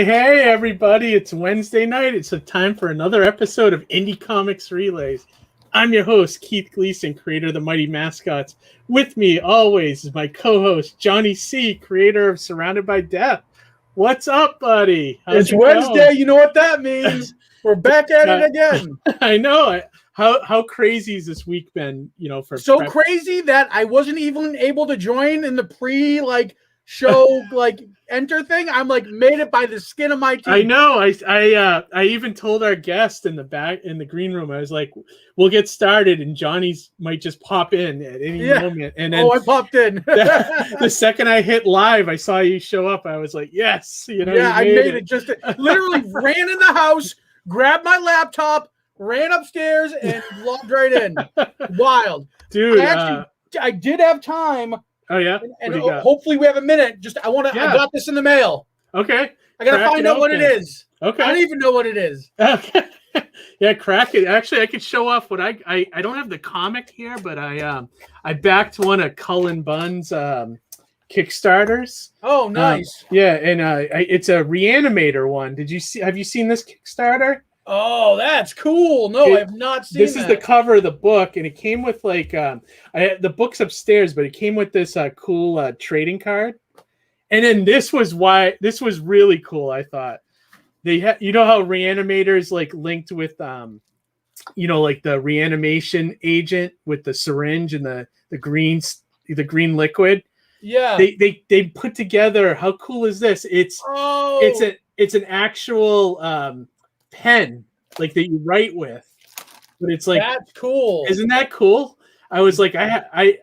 Hey, everybody. It's Wednesday night. It's time for another episode of Indie Comics Relays. I'm your host, Keith Gleason, creator of the Mighty Mascots. With me, always, is my co-host, Johnny C., creator of Surrounded by Death. What's up, buddy? It's Wednesday. You know what that means. We're back at it again. I know. How crazy has this week been, for crazy that I wasn't even able to join in the show enter thing. I'm made it by the skin of my teeth. I know. I even told our guest in the green room, I was like, we'll get started and Johnny's might just pop in at any moment. And then I popped in. The second I hit live, I saw you show up. I was like, yes, I made it. Just literally ran in the house, grabbed my laptop, ran upstairs, and logged right in. Wild. Dude. I did have time. Oh yeah, and hopefully we have a minute. I got this in the mail. Okay, I gotta find out what it is. Okay, I don't even know what it is. Okay, yeah, crack it. Actually, I could show off what I don't have the comic here, but I backed one of Cullen Bunn's Kickstarters. Oh, nice. Yeah, and it's a Reanimator one. Have you seen this Kickstarter? Oh, that's cool. No, I have not seen this. This is the cover of the book, and it came with the book's upstairs, but it came with this cool trading card. And then this was really cool. I thought they had, how Reanimator's linked with the reanimation agent with the syringe and the green liquid. Yeah, they put together. How cool is this? It's an actual pen that you write with, but it's that's cool. Isn't that cool? I was like, I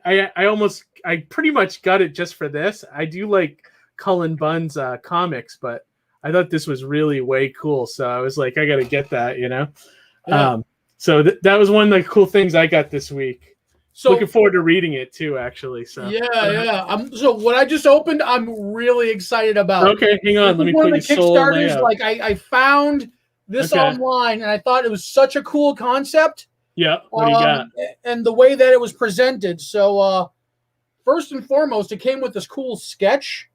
pretty much got it just for this. I do like Cullen Bunn's comics, but I thought this was really way cool. So I was like, I got to get that, Yeah. So that was one of the cool things I got this week. So looking forward to reading it too, actually. So yeah. So what I just opened, I'm really excited about. Okay, hang on. Let me put your Kickstarters. I found this online, and I thought it was such a cool concept. Yeah, what do you got? And the way that it was presented. So, first and foremost, it came with this cool sketch.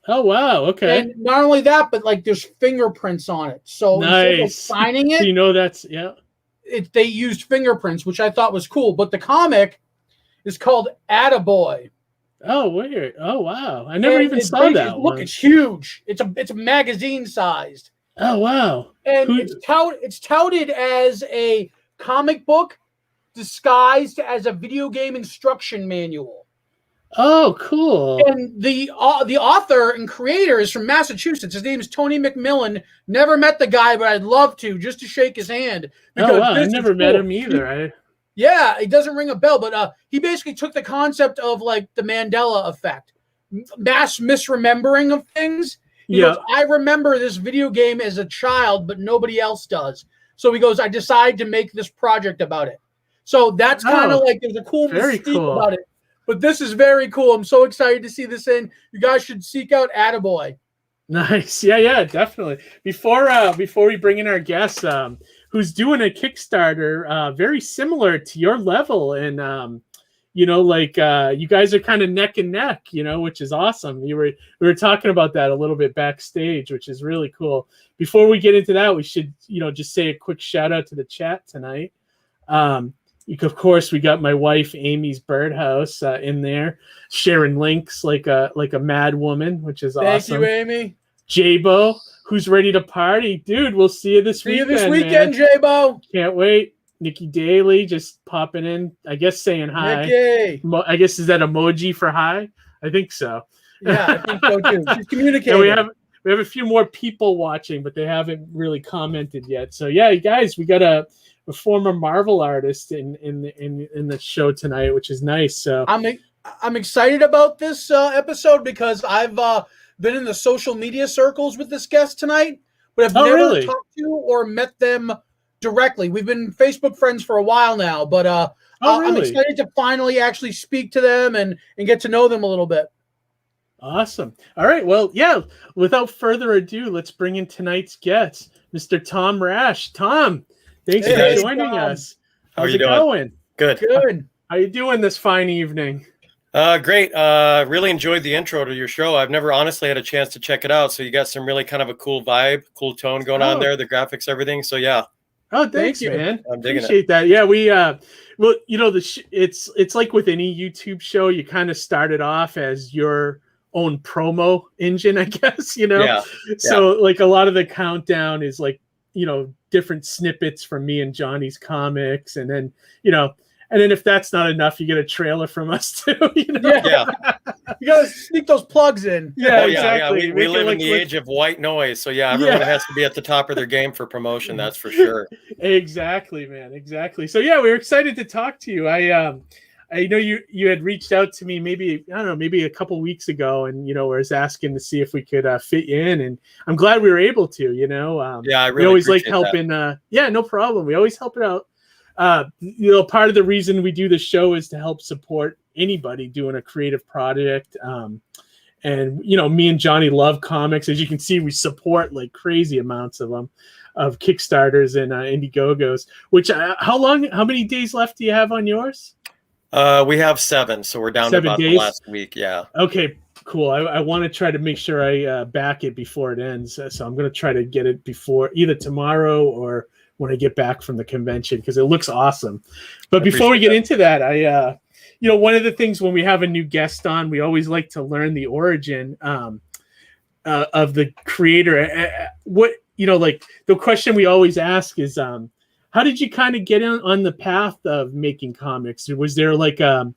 Oh wow! Okay. And not only that, but there's fingerprints on it. So instead of signing it, that's they used fingerprints, which I thought was cool. But the comic is called Attaboy. Oh weird! Oh wow! I never even saw that. Look, it's huge. It's a magazine sized. Oh wow! And it's touted as a comic book disguised as a video game instruction manual. Oh, cool! And the author and creator is from Massachusetts. His name is Tony McMillan. Never met the guy, but I'd love to just to shake his hand. Oh wow! I never met him either. Yeah, it doesn't ring a bell, but he basically took the concept of the Mandela effect, mass misremembering of things. He goes, I remember this video game as a child, but nobody else does. So he goes, I decided to make this project about it. So that's kind of there's a cool mystique about it. But this is very cool. I'm so excited to see this in. You guys should seek out Attaboy. Nice. Yeah, definitely. Before we bring in our guest, who's doing a Kickstarter very similar to your level, and like you guys are kind of neck and neck, which is awesome. We were talking about that a little bit backstage, which is really cool. Before we get into that, we should, just say a quick shout out to the chat tonight. Of course, we got my wife Amy's Birdhouse in there, sharing links like a mad woman, which is awesome. Thank you, Amy. Jabo, who's ready to party, dude. We'll see you this weekend. See you this weekend, Jabo. Can't wait. Nikki Daly just popping in, I guess saying hi. Nikki. I guess is that emoji for hi? I think so. Yeah, I think so too. She's communicating. And we have a few more people watching, but they haven't really commented yet. So yeah, you guys, we got a former Marvel artist in the show tonight, which is nice. So I'm excited about this episode because I've been in the social media circles with this guest tonight, but I've never talked to or met them directly. We've been Facebook friends for a while now, but I'm excited to finally actually speak to them and get to know them a little bit. Awesome. All right. Well, yeah, without further ado, let's bring in tonight's guest, Mr. Tom Rasch. Tom, thanks for joining us. How's it going? Good. How you doing this fine evening? Great. Really enjoyed the intro to your show. I've never honestly had a chance to check it out. So you got some really kind of a cool vibe, cool tone going on there, the graphics, everything. So yeah. Oh, thanks, man. I'm digging Appreciate that. Yeah, we well, it's like with any YouTube show, you kind of started off as your own promo engine, I guess, Yeah. So like a lot of the countdown is like, different snippets from me and Johnny's comics, and then, and then if that's not enough, you get a trailer from us too. Yeah. You gotta sneak those plugs in. Yeah, exactly. We live in the age of white noise, so yeah, everyone has to be at the top of their game for promotion. That's for sure. Exactly, man. Exactly. So yeah, we were excited to talk to you. I know you had reached out to me maybe a couple weeks ago, and was asking to see if we could fit you in, and I'm glad we were able to. I really we always like appreciate helping. Yeah, no problem. We always help it out. Part of the reason we do the show is to help support anybody doing a creative project. And me and Johnny love comics. As you can see, we support like crazy amounts of them, of Kickstarters and Indiegogos. Which how many days left do you have on yours? We have 7, so we're down 7 to about days? the last week. Yeah. Okay, cool. I want to try to make sure I back it before it ends. So I'm going to try to get it before either tomorrow or when I get back from the convention, because it looks awesome. But before we get into that, one of the things when we have a new guest on, we always like to learn the origin of the creator. Like the question we always ask is, how did you kind of get on the path of making comics? Was there like a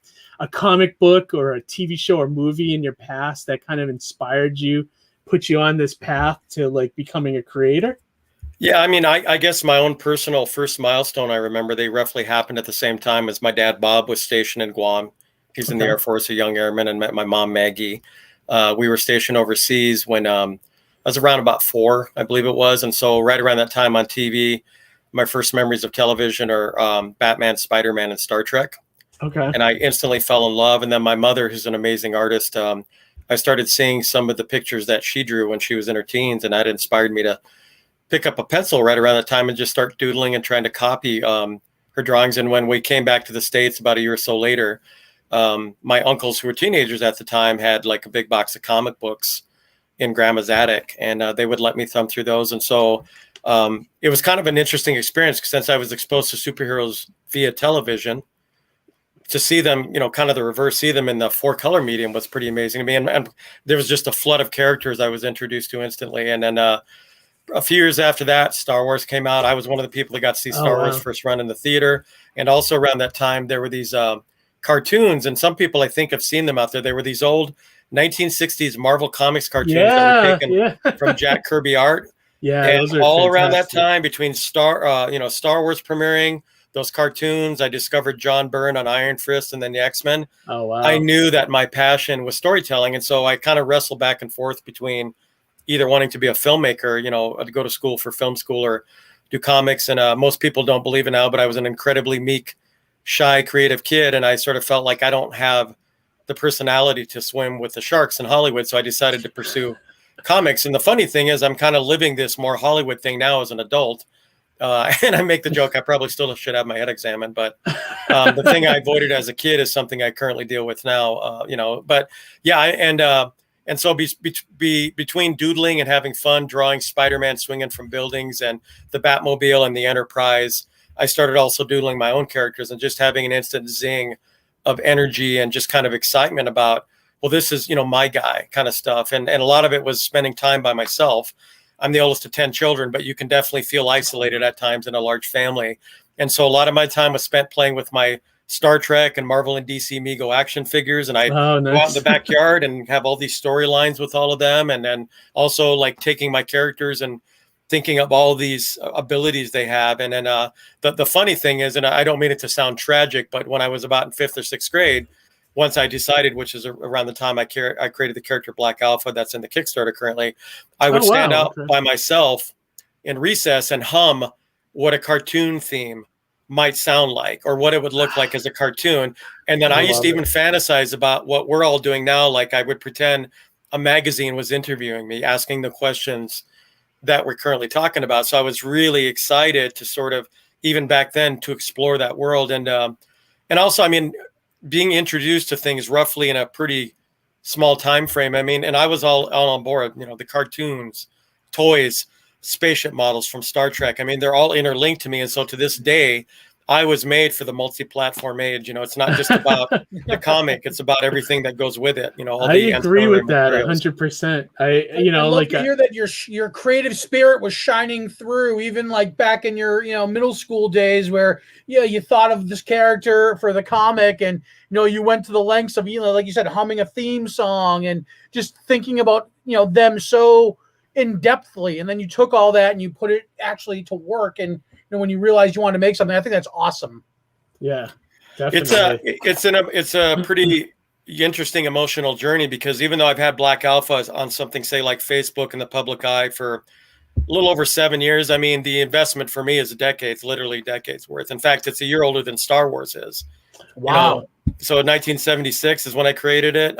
comic book or a TV show or movie in your past that kind of inspired you, put you on this path to like becoming a creator? Yeah, I mean, I guess my own personal first milestone, I remember they roughly happened at the same time as my dad, Bob, was stationed in Guam. He's in the Air Force, a young airman, and met my mom, Maggie. We were stationed overseas when I was around about 4, I believe it was. And so right around that time on TV, my first memories of television are Batman, Spider-Man, and Star Trek. Okay. And I instantly fell in love. And then my mother, who's an amazing artist, I started seeing some of the pictures that she drew when she was in her teens, and that inspired me to pick up a pencil right around that time and just start doodling and trying to copy her drawings. And when we came back to the States about a year or so later, my uncles, who were teenagers at the time, had like a big box of comic books in grandma's attic, and they would let me thumb through those. And so it was kind of an interesting experience, since I was exposed to superheroes via television. To see them, kind of the reverse, see them in the 4-color medium was pretty amazing to me. And there was just a flood of characters I was introduced to instantly. And then a few years after that, Star Wars came out. I was one of the people that got to see Star Wars first run in the theater. And also around that time, there were these cartoons, and some people I think have seen them out there. They were these old 1960s Marvel Comics cartoons that were taken from Jack Kirby art. Yeah, and those are all fantastic. Around that time, between Star Wars premiering, those cartoons, I discovered John Byrne on Iron Fist and then the X-Men. Oh, wow. I knew that my passion was storytelling, and so I kind of wrestled back and forth between either wanting to be a filmmaker, to go to school for film school, or do comics. And most people don't believe it now, but I was an incredibly meek, shy, creative kid, and I sort of felt like I don't have the personality to swim with the sharks in Hollywood, so I decided to pursue comics. And the funny thing is, I'm kind of living this more Hollywood thing now as an adult. And I make the joke, I probably still should have my head examined, but the thing I avoided as a kid is something I currently deal with now, but yeah. And so between doodling and having fun, drawing Spider-Man swinging from buildings and the Batmobile and the Enterprise, I started also doodling my own characters and just having an instant zing of energy and just kind of excitement about, well, this is, my guy kind of stuff. And a lot of it was spending time by myself. I'm the oldest of 10 children, but you can definitely feel isolated at times in a large family. And so a lot of my time was spent playing with my Star Trek and Marvel and DC Mego action figures. And I go out in the backyard and have all these storylines with all of them. And then also like taking my characters and thinking of all these abilities they have. And then the funny thing is, and I don't mean it to sound tragic, but when I was about in 5th or 6th grade, once I decided, which is around the time I created the character Black Alpha that's in the Kickstarter currently, I would stand out by myself in recess and hum what a cartoon theme might sound like or what it would look like as a cartoon. And then I used to even fantasize about what we're all doing now. Like I would pretend a magazine was interviewing me, asking the questions that we're currently talking about. So I was really excited to sort of, even back then, to explore that world. And also, I mean, being introduced to things roughly in a pretty small time frame. I mean, and I was all on board, the cartoons, toys, spaceship models from Star Trek. I mean, they're all interlinked to me. And so to this day, I was made for the multi-platform age. It's not just about the comic; it's about everything that goes with it. I agree with that 100%. I love to hear that your creative spirit was shining through, even like back in your middle school days, where you thought of this character for the comic, and you went to the lengths of like you said, humming a theme song and just thinking about them so in depthly, and then you took all that and you put it actually to work and. When you realize you want to make something, I think that's awesome. Yeah, definitely. It's a pretty interesting emotional journey, because even though I've had Black Alpha on something, say like Facebook in the public eye for a little over 7 years, I mean, the investment for me is literally decades worth. In fact, it's a year older than Star Wars is. Wow. So 1976 is when I created it.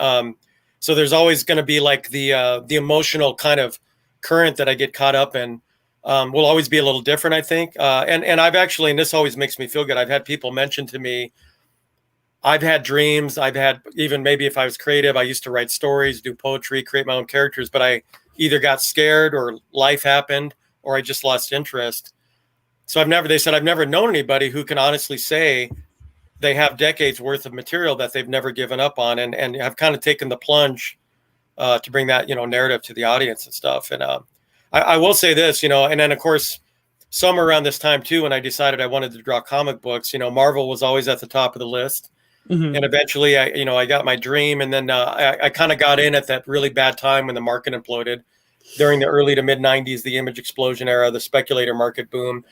So there's always going to be like the emotional kind of current that I get caught up in. Will always be a little different, I think. And I've actually, and this always makes me feel good, I've had people mention to me, I've had dreams. I've had, even maybe if I was creative, I used to write stories, do poetry, create my own characters, but I either got scared or life happened or I just lost interest. So they said, I've never known anybody who can honestly say they have decades worth of material that they've never given up on. And have kind of taken the plunge to bring that, narrative to the audience and stuff. And, I will say this, and then of course, somewhere around this time too, when I decided I wanted to draw comic books, Marvel was always at the top of the list. Mm-hmm. And eventually I got my dream. And then I kind of got in at that really bad time when the market imploded during the early to mid 90s, the image explosion era, the speculator market boom.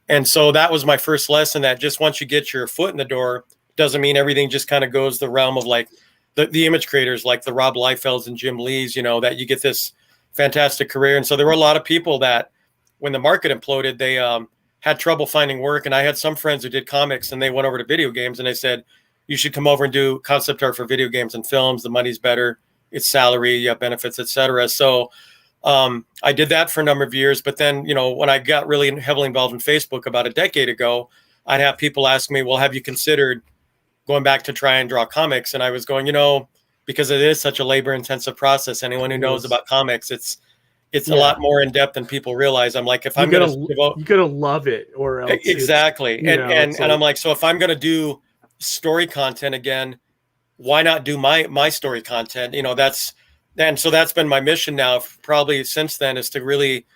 And so that was my first lesson, that just once you get your foot in the door, doesn't mean everything just kind of goes the realm of like the image creators, like the Rob Liefelds and Jim Lees, that you get this fantastic career. And so there were a lot of people that when the market imploded, they had trouble finding work. And I had some friends who did comics and they went over to video games and they said, you should come over and do concept art for video games and films. The money's better. It's salary, you have benefits, etc. So I did that for a number of years. But then, when I got really heavily involved in Facebook about a decade ago, I'd have people ask me, well, have you considered going back to try and draw comics? And I was going, because it is such a labor-intensive process. Anyone who knows about comics, it's a lot more in depth than people realize. I'm like, if I'm going to you gotta love it, or else exactly. And I'm like, so if I'm going to do story content again, why not do my story content? So that's been my mission now, probably since then, is to really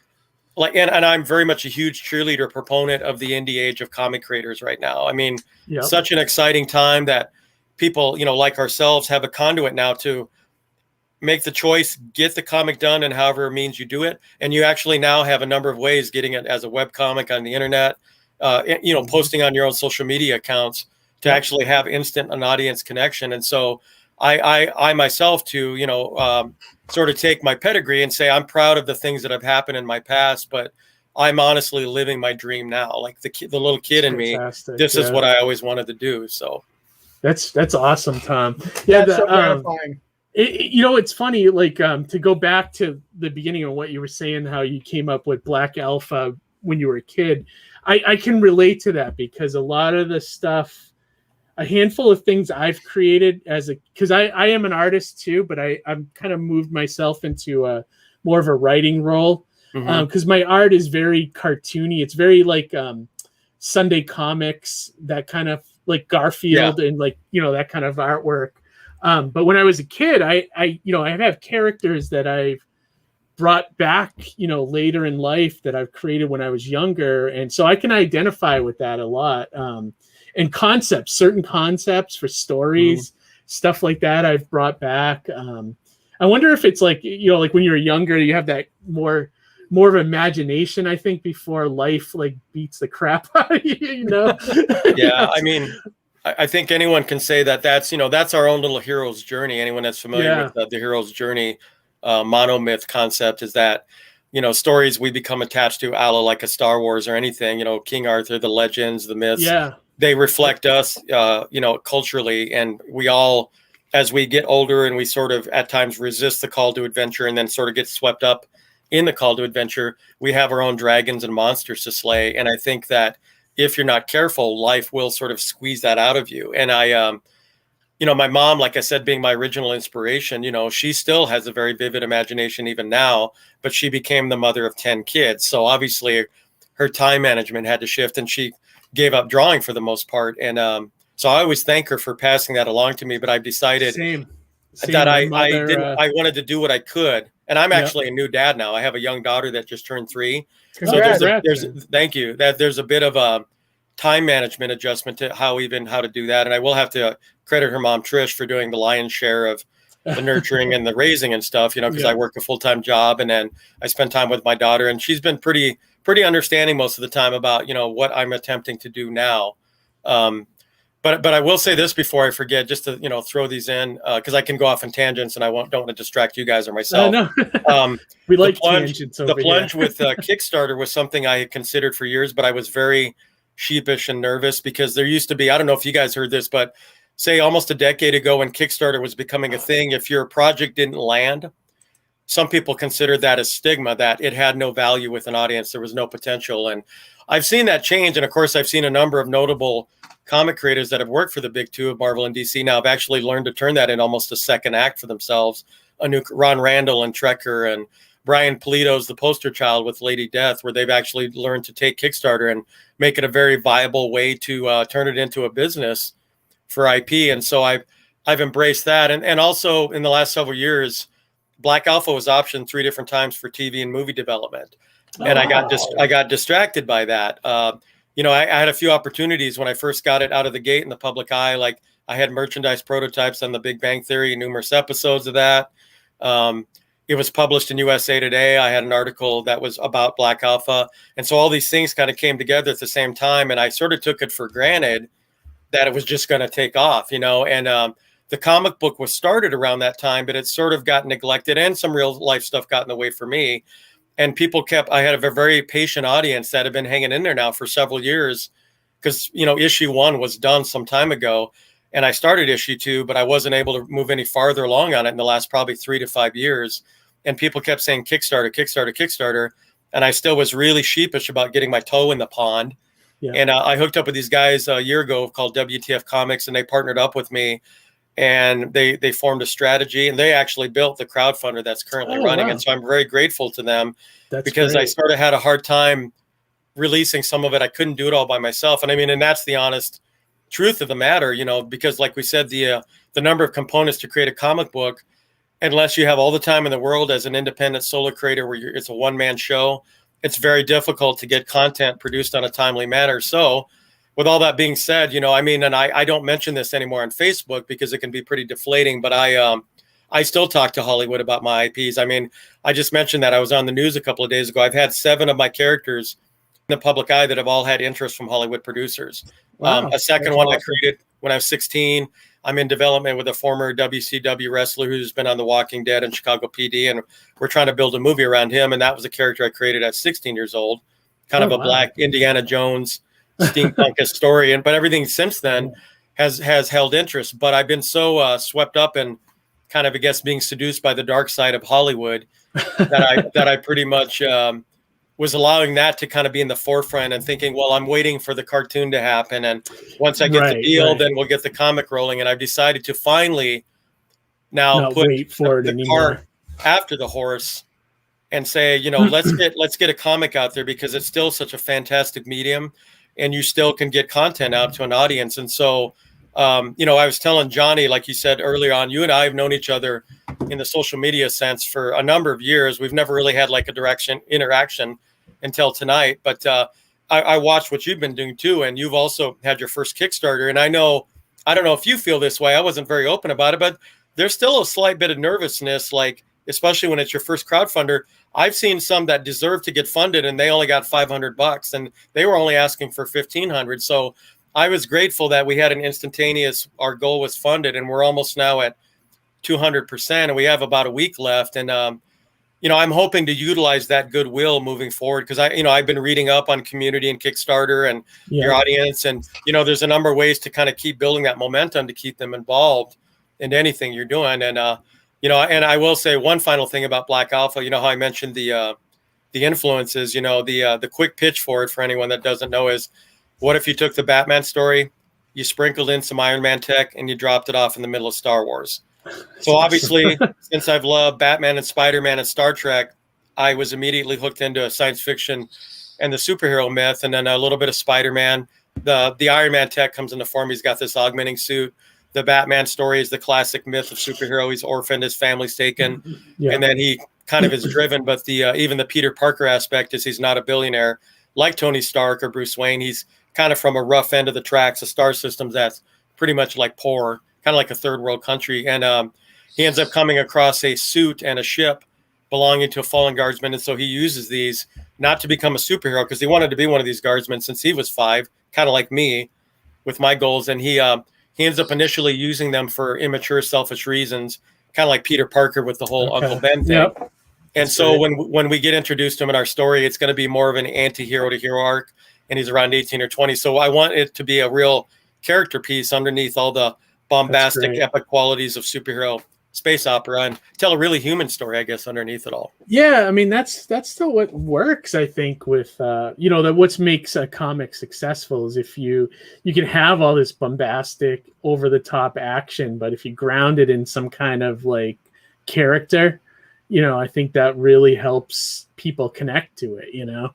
like, and I'm very much a huge cheerleader proponent of the indie age of comic creators right now. I mean, such an exciting time that people, like ourselves, have a conduit now to make the choice, get the comic done, and however means you do it. And you actually now have a number of ways getting it as a web comic on the internet, posting on your own social media accounts to actually have instant an audience connection. And so I myself to, sort of take my pedigree and say, I'm proud of the things that have happened in my past, but I'm honestly living my dream now. Like the little kid in me, this is what I always wanted to do. So. That's awesome, Tom. Yeah, that's so gratifying. It's funny, like to go back to the beginning of what you were saying, how you came up with Black Alpha when you were a kid. I can relate to that, because a lot of the stuff, a handful of things I've created because I am an artist too, but I'm kind of moved myself into a more of a writing role, because my art is very cartoony. It's very like Sunday comics, that kind of like Garfield and like, that kind of artwork. But when I was a kid, I have characters that I've brought back, later in life, that I've created when I was younger. And so I can identify with that a lot. And certain concepts for stories, stuff like that I've brought back. I wonder if it's like, like when you're younger, you have that more of imagination, I think, before life like beats the crap out of you, Yeah. I mean, I think anyone can say that's our own little hero's journey. Anyone that's familiar with the hero's journey monomyth concept is that, stories we become attached to, like a Star Wars or anything, King Arthur, the legends, the myths, they reflect us, culturally. And we all, as we get older and we sort of at times resist the call to adventure and then sort of get swept up in the call to adventure, we have our own dragons and monsters to slay. And I think that if you're not careful, life will sort of squeeze that out of you. And my mom, like I said, being my original inspiration, she still has a very vivid imagination even now, but she became the mother of 10 kids. So obviously her time management had to shift, and she gave up drawing for the most part. And so I always thank her for passing that along to me, but I've decided that I wanted to do what I could. And I'm actually a new dad now. I have a young daughter that just turned 3. Congrats. So thank you. There's a bit of a time management adjustment to how to do that. And I will have to credit her mom, Trish, for doing the lion's share of the nurturing and the raising and stuff, because I work a full-time job, and then I spend time with my daughter, and she's been pretty understanding most of the time about, what I'm attempting to do now. But I will say this before I forget, just to, throw these in, because I can go off on tangents and don't want to distract you guys or myself. No. We like tangents over the plunge with Kickstarter was something I had considered for years, but I was very sheepish and nervous, because there used to be, I don't know if you guys heard this, but say almost a decade ago when Kickstarter was becoming a thing, if your project didn't land, some people considered that a stigma, that it had no value with an audience. There was no potential. And I've seen that change. And of course, I've seen a number of notable comic creators that have worked for the big two of Marvel and DC now have actually learned to turn that in almost a second act for themselves. Ron Randall and Trekker, and Brian Polito's The Poster Child with Lady Death, where they've actually learned to take Kickstarter and make it a very viable way to turn it into a business for IP. And so I've embraced that. And also in the last several years, Black Alpha was optioned 3 different times for TV and movie development. And I got distracted by that. I had a few opportunities when I first got it out of the gate in the public eye. Like I had merchandise prototypes on The Big Bang Theory, numerous episodes of that. It was published in USA Today. I had an article that was about Black Alpha. And so all these things kind of came together at the same time. And I sort of took it for granted that it was just going to take off, and the comic book was started around that time, but it sort of got neglected, and some real life stuff got in the way for me. And I had a very patient audience that have been hanging in there now for several years, because, issue 1 was done some time ago, and I started issue 2, but I wasn't able to move any farther along on it in the last probably 3 to 5 years. And people kept saying Kickstarter, Kickstarter, Kickstarter. And I still was really sheepish about getting my toe in the pond. Yeah. And I hooked up with these guys a year ago called WTF Comics, and they partnered up with me, and they formed a strategy, and they actually built the crowdfunder that's currently running. Wow. And so I'm very grateful to them. Because great. I sort of had a hard time releasing some of it. I couldn't do it all by myself. And I mean, and that's the honest truth of the matter, because like we said, the number of components to create a comic book, unless you have all the time in the world as an independent solo creator where it's a one-man show, it's very difficult to get content produced on a timely manner. So with all that being said, and I don't mention this anymore on Facebook because it can be pretty deflating, but I still talk to Hollywood about my IPs. I mean, I just mentioned that I was on the news a couple of days ago. I've had 7 of my characters in the public eye that have all had interest from Hollywood producers. Wow. A second one I created when I was 16. I'm in development with a former WCW wrestler who's been on The Walking Dead and Chicago PD, and we're trying to build a movie around him. And that was a character I created at 16 years old, kind of a black Indiana Jones steampunk historian. But everything since then has held interest. But I've been so swept up in kind of, I guess, being seduced by the dark side of Hollywood that I pretty much was allowing that to kind of be in the forefront and thinking, well, I'm waiting for the cartoon to happen. And once I get the deal, then we'll get the comic rolling. And I've decided to finally now not put wait for the cart after the horse and say, you know, let's get a comic out there, because it's still such a fantastic medium and you still can get content out to an audience. And so, you know, I was telling Johnny, like you said earlier on, you and I have known each other in the social media sense for a number of years. We've never really had like a interaction until tonight, but I watched what you've been doing too, and you've also had your first Kickstarter. And I don't know if you feel this way. I wasn't very open about it, but there's still a slight bit of nervousness, like especially when it's your first crowdfunder. I've seen some that deserve to get funded and they only got $500 and they were only asking for $1,500. So I was grateful that we had an instantaneous, our goal was funded, and we're almost now at 200%, and we have about a week left. And you know, I'm hoping to utilize that goodwill moving forward, because I've been reading up on community and Kickstarter and your audience, and you know, there's a number of ways to kind of keep building that momentum to keep them involved in anything you're doing. And you know, and I will say one final thing about Black Alpha. You know how I mentioned the influences. You know, the quick pitch for it, for anyone that doesn't know, is what if you took the Batman story, you sprinkled in some Iron Man tech, and you dropped it off in the middle of Star Wars. So obviously, since I've loved Batman and Spider-Man and Star Trek, I was immediately hooked into science fiction and the superhero myth, and then a little bit of Spider-Man. The Iron Man tech comes into form. He's got this augmenting suit. The Batman story is the classic myth of superhero. He's orphaned, his family's taken, and then he kind of is driven. But even the Peter Parker aspect is he's not a billionaire like Tony Stark or Bruce Wayne. He's kind of from a rough end of the tracks, a star system that's pretty much like poor, kind of like a third world country. And he ends up coming across a suit and a ship belonging to a fallen guardsman. And so he uses these not to become a superhero, because he wanted to be one of these guardsmen since he was 5, kind of like me with my goals. And he ends up initially using them for immature, selfish reasons, kind of like Peter Parker with the whole Uncle Ben thing. And that's so when we get introduced to him in our story, it's going to be more of an anti-hero to hero arc, and he's around 18 or 20. So I want it to be a real character piece underneath all the bombastic, epic qualities of superhero space opera, and tell a really human story, I guess, underneath it all. Yeah, I mean, that's still what works, I think, with you know, that what makes a comic successful is if you can have all this bombastic, over the top action, but if you ground it in some kind of like character, you know, I think that really helps people connect to it, you know.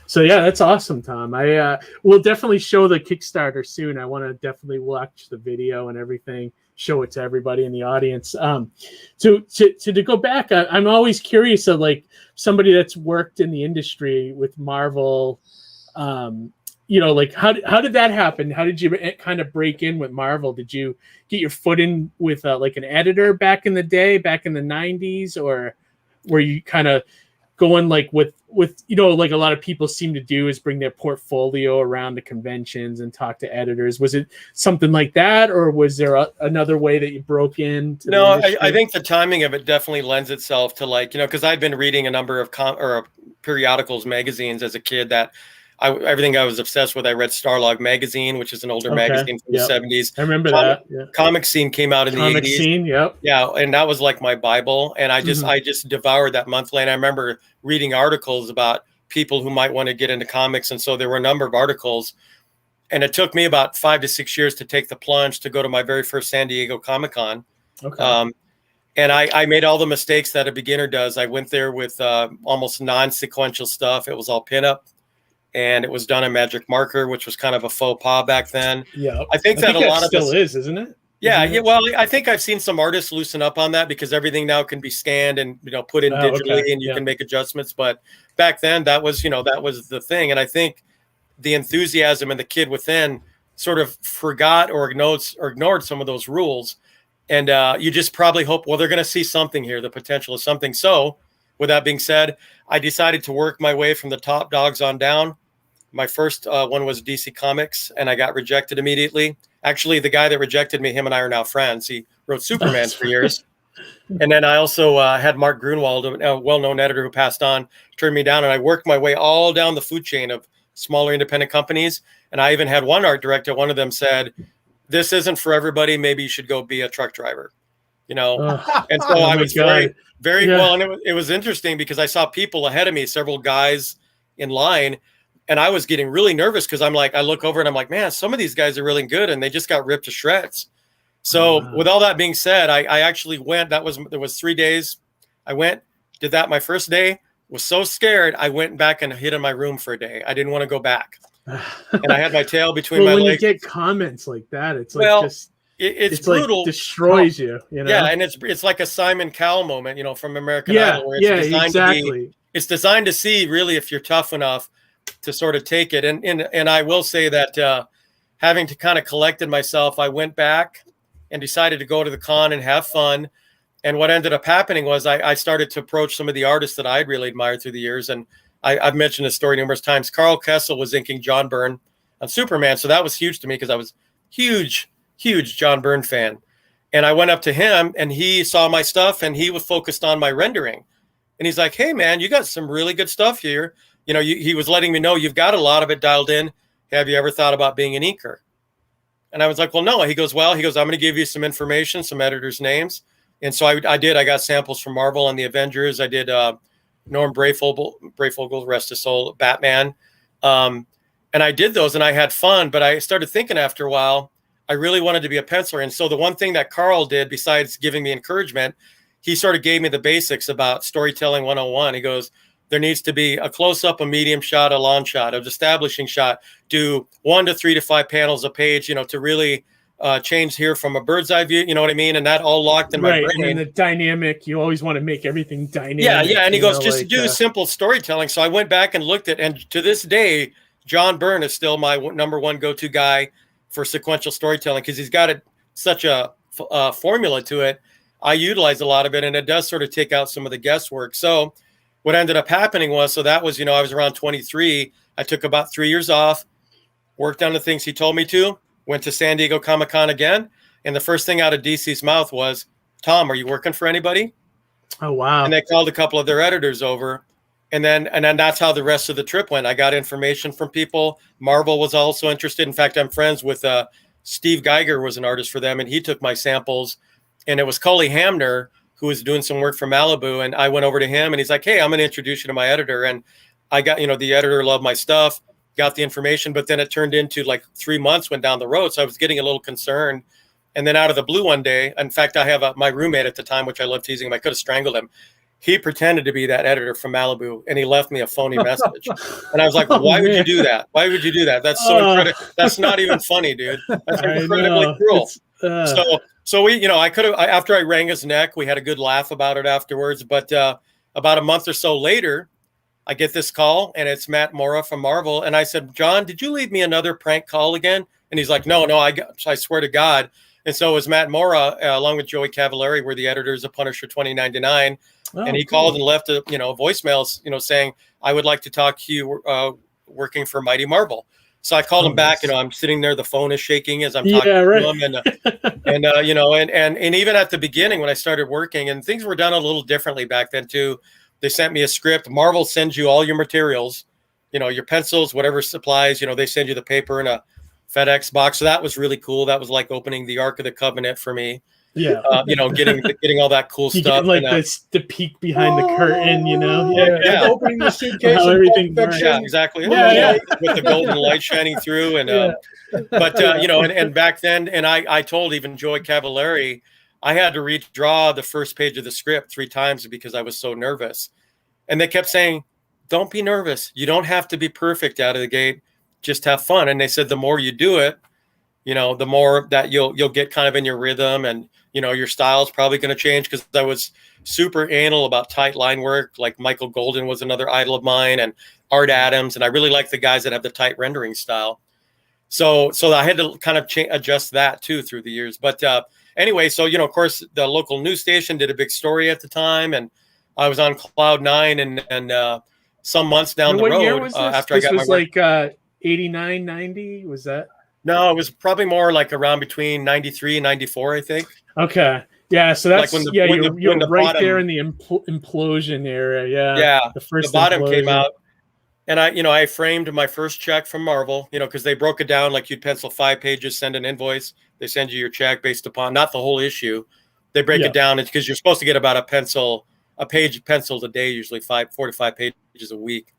So yeah, that's awesome, Tom. I will definitely show the Kickstarter soon. I want to definitely watch the video and everything, show it to everybody in the audience. To go back, I'm always curious of like somebody that's worked in the industry with Marvel. You know, like how did that happen? How did you kind of break in with Marvel? Did you get your foot in with like an editor back in the day, back in the 90s, or were you kind of going like with you know, like a lot of people seem to do, is bring their portfolio around the conventions and talk to editors? Was it something like that, or was there another way that you broke in? No, I think the timing of it definitely lends itself to, like, you know, because I've been reading a number of periodicals, magazines as a kid that everything I was obsessed with. I read Starlog magazine, which is an older magazine from the 70s. I remember that. Yeah. Comic Scene came out in the 80s. Comic Scene, yep. Yeah, and that was like my Bible, and I just devoured that monthly. And I remember reading articles about people who might want to get into comics, and so there were a number of articles. And it took me about 5 to 6 years to take the plunge to go to my very first San Diego Comic-Con. Okay. And I made all the mistakes that a beginner does. I went there with almost non-sequential stuff. It was all pinup. And it was done in magic marker, which was kind of a faux pas back then. Yeah, I think that a lot of still is, isn't it? Yeah, yeah. Well, I think I've seen some artists loosen up on that, because everything now can be scanned and, you know, put in digitally, and you can make adjustments. But back then, that was the thing. And I think the enthusiasm and the kid within sort of forgot or ignored some of those rules. And you just probably hope, well, they're going to see something here. The potential is something. So with that being said, I decided to work my way from the top dogs on down. My first one was DC Comics, and I got rejected immediately. Actually, the guy that rejected me, him and I are now friends. He wrote Superman for years. And then I also had Mark Grunwald, a well-known editor who passed on, turned me down. And I worked my way all down the food chain of smaller independent companies. And I even had one art director. One of them said, "This isn't for everybody. Maybe you should go be a truck driver." You know? And so I was very well. And it was interesting because I saw people ahead of me, several guys in line. And I was getting really nervous because I'm like, I look over and I'm like, man, some of these guys are really good and they just got ripped to shreds. So with all that being said, I actually went. There was 3 days. I went, did that my first day. Was so scared. I went back and hid in my room for a day. I didn't want to go back. And I had my tail between my legs. When you get comments like that, it's like it's brutal. Like destroys you, you know? Yeah, and it's like a Simon Cowell moment, from American Idol, where it's designed to see really if you're tough enough to sort of take it. And I will say that having to kind of collected myself, I went back and decided to go to the con and have fun. And what ended up happening was I started to approach some of the artists that I'd really admired through the years. And I've mentioned this story numerous times. Carl Kessel was inking John Byrne on Superman. So that was huge to me because I was huge John Byrne fan. And I went up to him and he saw my stuff and he was focused on my rendering. And he's like, hey, man, you got some really good stuff here. He was letting me know you've got a lot of it dialed in. Have you ever thought about being an inker? And I was like, well, no. He goes, I'm going to give you some information, some editors' names. And so I did. I got samples from Marvel and the Avengers. I did Norm Brayfogle, rest his soul, Batman. And I did those and I had fun. But I started thinking after a while, I really wanted to be a penciler. And so the one thing that Carl did, besides giving me encouragement, he sort of gave me the basics about storytelling 101. He goes, there needs to be a close-up, a medium shot, a long shot, an establishing shot. Do 1 to 3 to 5 panels a page, to really change here from a bird's eye view. You know what I mean? And that all locked in my brain. And then the dynamic, you always want to make everything dynamic. Yeah. And he goes, just do simple storytelling. So I went back and looked at, and to this day, John Byrne is still my number one go-to guy for sequential storytelling because he's got such a formula to it. I utilize a lot of it, and it does sort of take out some of the guesswork. So what ended up happening was, that was, I was around 23. I took about 3 years off, worked on the things he told me to, went to San Diego Comic-Con again. And the first thing out of DC's mouth was, Tom, are you working for anybody? Oh, wow. And they called a couple of their editors over. And then that's how the rest of the trip went. I got information from people. Marvel was also interested. In fact, I'm friends with Steve Geiger was an artist for them, and he took my samples. And it was Cully Hamner, who was doing some work for Malibu. And I went over to him, and he's like, hey, I'm going to introduce you to my editor. And I got, the editor loved my stuff, got the information. But then it turned into like 3 months went down the road. So I was getting a little concerned. And then out of the blue one day, in fact, I have my roommate at the time, which I love teasing him. I could have strangled him. He pretended to be that editor from Malibu, and he left me a phony message. And I was like, why would you do that? Why would you do that? That's so incredible. That's not even funny, dude. That's incredibly cruel. So we, I could have, after I wrung his neck, we had a good laugh about it afterwards. But about a month or so later, I get this call, and it's Matt Mora from Marvel. And I said, John, did you leave me another prank call again? And he's like, no, I swear to God. And so it was Matt Mora, along with Joey Cavallari, were the editors of Punisher 2099. And he called and left a voicemail, saying, I would like to talk to you working for Mighty Marvel. So I called him back. I'm sitting there. The phone is shaking as I'm talking to him. And even at the beginning when I started working, and things were done a little differently back then too. They sent me a script. Marvel sends you all your materials, your pencils, whatever supplies, they send you the paper in a FedEx box. So that was really cool. That was like opening the Ark of the Covenant for me. Yeah. Getting all that cool stuff. Like the peek behind the curtain, Yeah. Opening the suitcase. How everything works. Yeah, exactly. Yeah. With the golden light shining through. And, and back then, and I told even Joey Cavallari, I had to redraw the first page of the script 3 times because I was so nervous. And they kept saying, don't be nervous. You don't have to be perfect out of the gate. Just have fun. And they said, the more you do it, the more that you'll get kind of in your rhythm, and, your style is probably going to change, because I was super anal about tight line work. Like Michael Golden was another idol of mine, and Art Adams. And I really like the guys that have the tight rendering style. So I had to kind of adjust that too through the years. But anyway, so, of course, the local news station did a big story at the time, and I was on cloud 9 and some months down the road. What year was this? After This I got was my work. like 89, 90? Was that? No, it was probably more like around between 93 and 94, I think. Okay. Yeah, so that's Like you're the right bottom, there in the implosion era. Yeah. Yeah. The bottom implosion came out, and I framed my first check from Marvel, because they broke it down like you'd pencil 5 pages, send an invoice. They send you your check based upon not the whole issue. They break it down because you're supposed to get about a page penciled a day, usually 4 to 5 pages a week.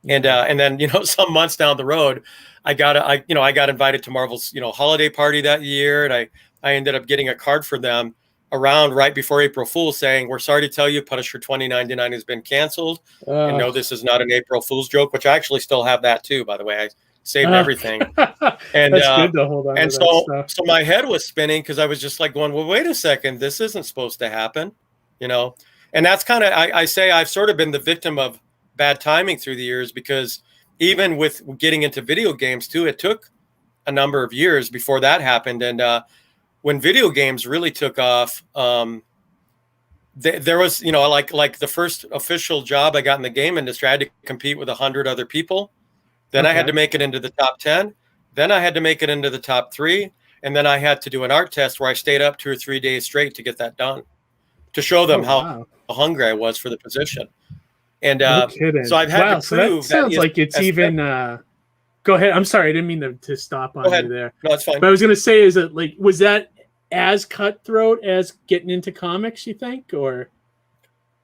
And then, some months down the road, I got invited to Marvel's, holiday party that year. And I ended up getting a card for them around right before April Fool's saying, "We're sorry to tell you, Punisher 2099 has been canceled. And no, this is not an April Fool's joke," which I actually still have that too, by the way. I saved everything. And that's good to hold on and to so, that stuff. so my head was spinning because I was just like going, well, wait a second, this isn't supposed to happen, And that's kind of, I say I've sort of been the victim of bad timing through the years, because even with getting into video games too, it took a number of years before that happened. And when video games really took off, there was, like the first official job I got in the game industry, I had to compete with 100 other people. Then I had to make it into the top 10. Then I had to make it into the top 3. And then I had to do an art test where I stayed up 2 or 3 days straight to get that done, to show them how hungry I was for the position. And no kidding. So I've had to prove that sounds like it's even go ahead. I'm sorry, I didn't mean to stop on you there. No, it's fine. But I was gonna say, is it like, was that as cutthroat as getting into comics, you think? Or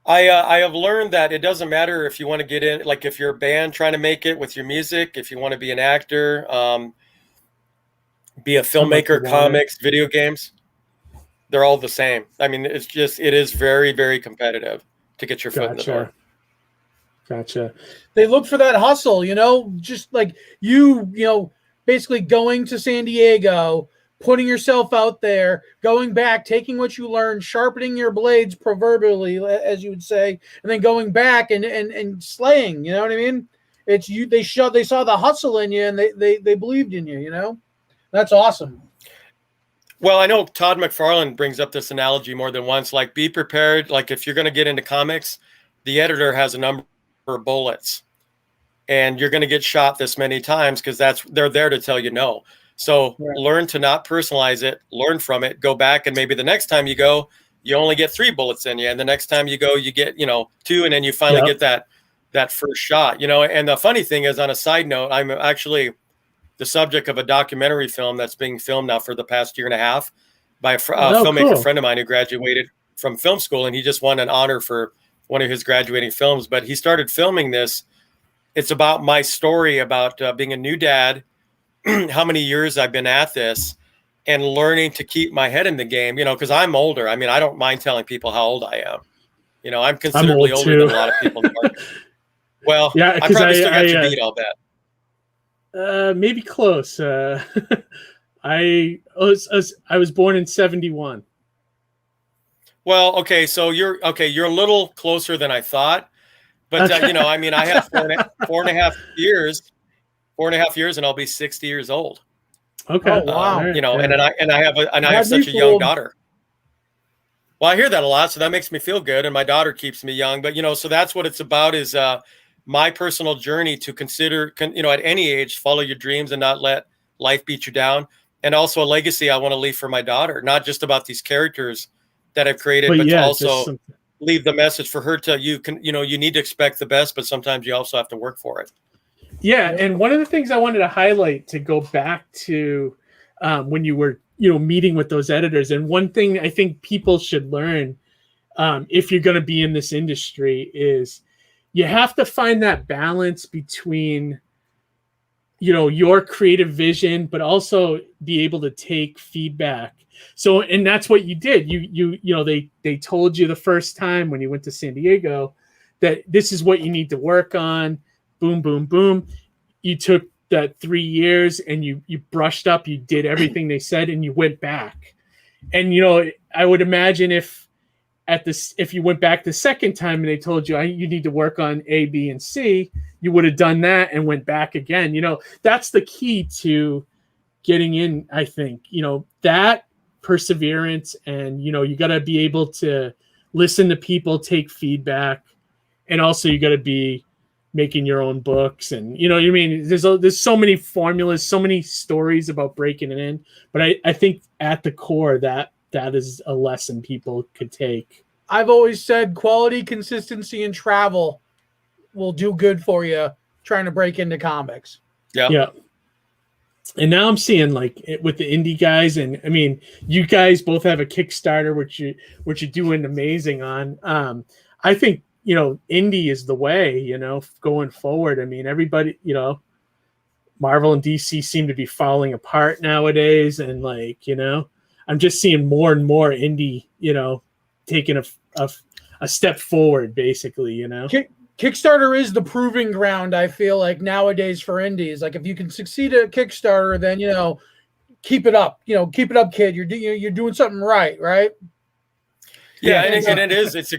I have learned that it doesn't matter if you want to get in, like if you're a band trying to make it with your music, if you want to be an actor, be a filmmaker, comics, video games, they're all the same. I mean, it is very, very competitive to get your foot in the door. Gotcha. They look for that hustle, just like you basically going to San Diego, putting yourself out there, going back, taking what you learned, sharpening your blades proverbially, as you would say, and then going back and slaying, you know what I mean? It's you, they saw the hustle in you, and they believed in you, That's awesome. Well, I know Todd McFarlane brings up this analogy more than once, like be prepared. Like if you're going to get into comics, the editor has a number of bullets and you're going to get shot this many times because they're there to tell you no. So learn to not personalize it, learn from it, go back. And maybe the next time you go, you only get 3 bullets in you. And the next time you go, you get, 2. And then you finally get that first shot, And the funny thing is, on a side note, I'm actually the subject of a documentary film that's being filmed now for the past year and a half by a filmmaker friend of mine who graduated from film school. And he just won an honor for one of his graduating films. But he started filming this. It's about my story about being a new dad, how many years I've been at this, and learning to keep my head in the game, because I'm older. I mean, I don't mind telling people how old I am. I'm considerably older than a lot of people in the market. Well, yeah, I probably still got you beat, I'll bet. Maybe close. I was born in 71. Well, okay, so you're a little closer than I thought, but I mean, I have 4.5 years, and I'll be 60 years old. Okay. Oh, wow. And I have such a young daughter. Well, I hear that a lot, so that makes me feel good, and my daughter keeps me young. But so that's what it's about, is my personal journey to consider, at any age, follow your dreams and not let life beat you down, and also a legacy I want to leave for my daughter, not just about these characters that I've created, but to also leave the message for her to you need to expect the best, but sometimes you also have to work for it. Yeah, and one of the things I wanted to highlight, to go back to when you were meeting with those editors, and one thing I think people should learn if you're going to be in this industry is you have to find that balance between your creative vision, but also be able to take feedback. So, and that's what you did. They told you the first time when you went to San Diego that this is what you need to work on. Boom, boom, boom. You took that 3 years and you brushed up, you did everything they said, and you went back. And, I would imagine if you went back the second time and they told you you need to work on A, B, and C, you would have done that and went back again. That's the key to getting in, I think, that perseverance, and, you got to be able to listen to people, take feedback, and also you got to be making your own books. And what I mean, there's so many formulas, so many stories about breaking it in, but I think at the core that is a lesson people could take. I've always said quality, consistency, and travel will do good for you trying to break into comics. Yeah. And now I'm seeing, like, with the indie guys, and I mean, you guys both have a Kickstarter, which you're doing amazing on. I think, you know, indie is the way, you know, going forward. I mean, everybody, you know, Marvel and DC seem to be falling apart nowadays. And like, you know, I'm just seeing more and more indie, you know, taking a step forward, basically, you know. Kickstarter is the proving ground, I feel like, nowadays for indies. Like, if you can succeed at Kickstarter, then, you know, keep it up. You know, keep it up, kid. You're doing something right, right? Yeah, and it is. It's a.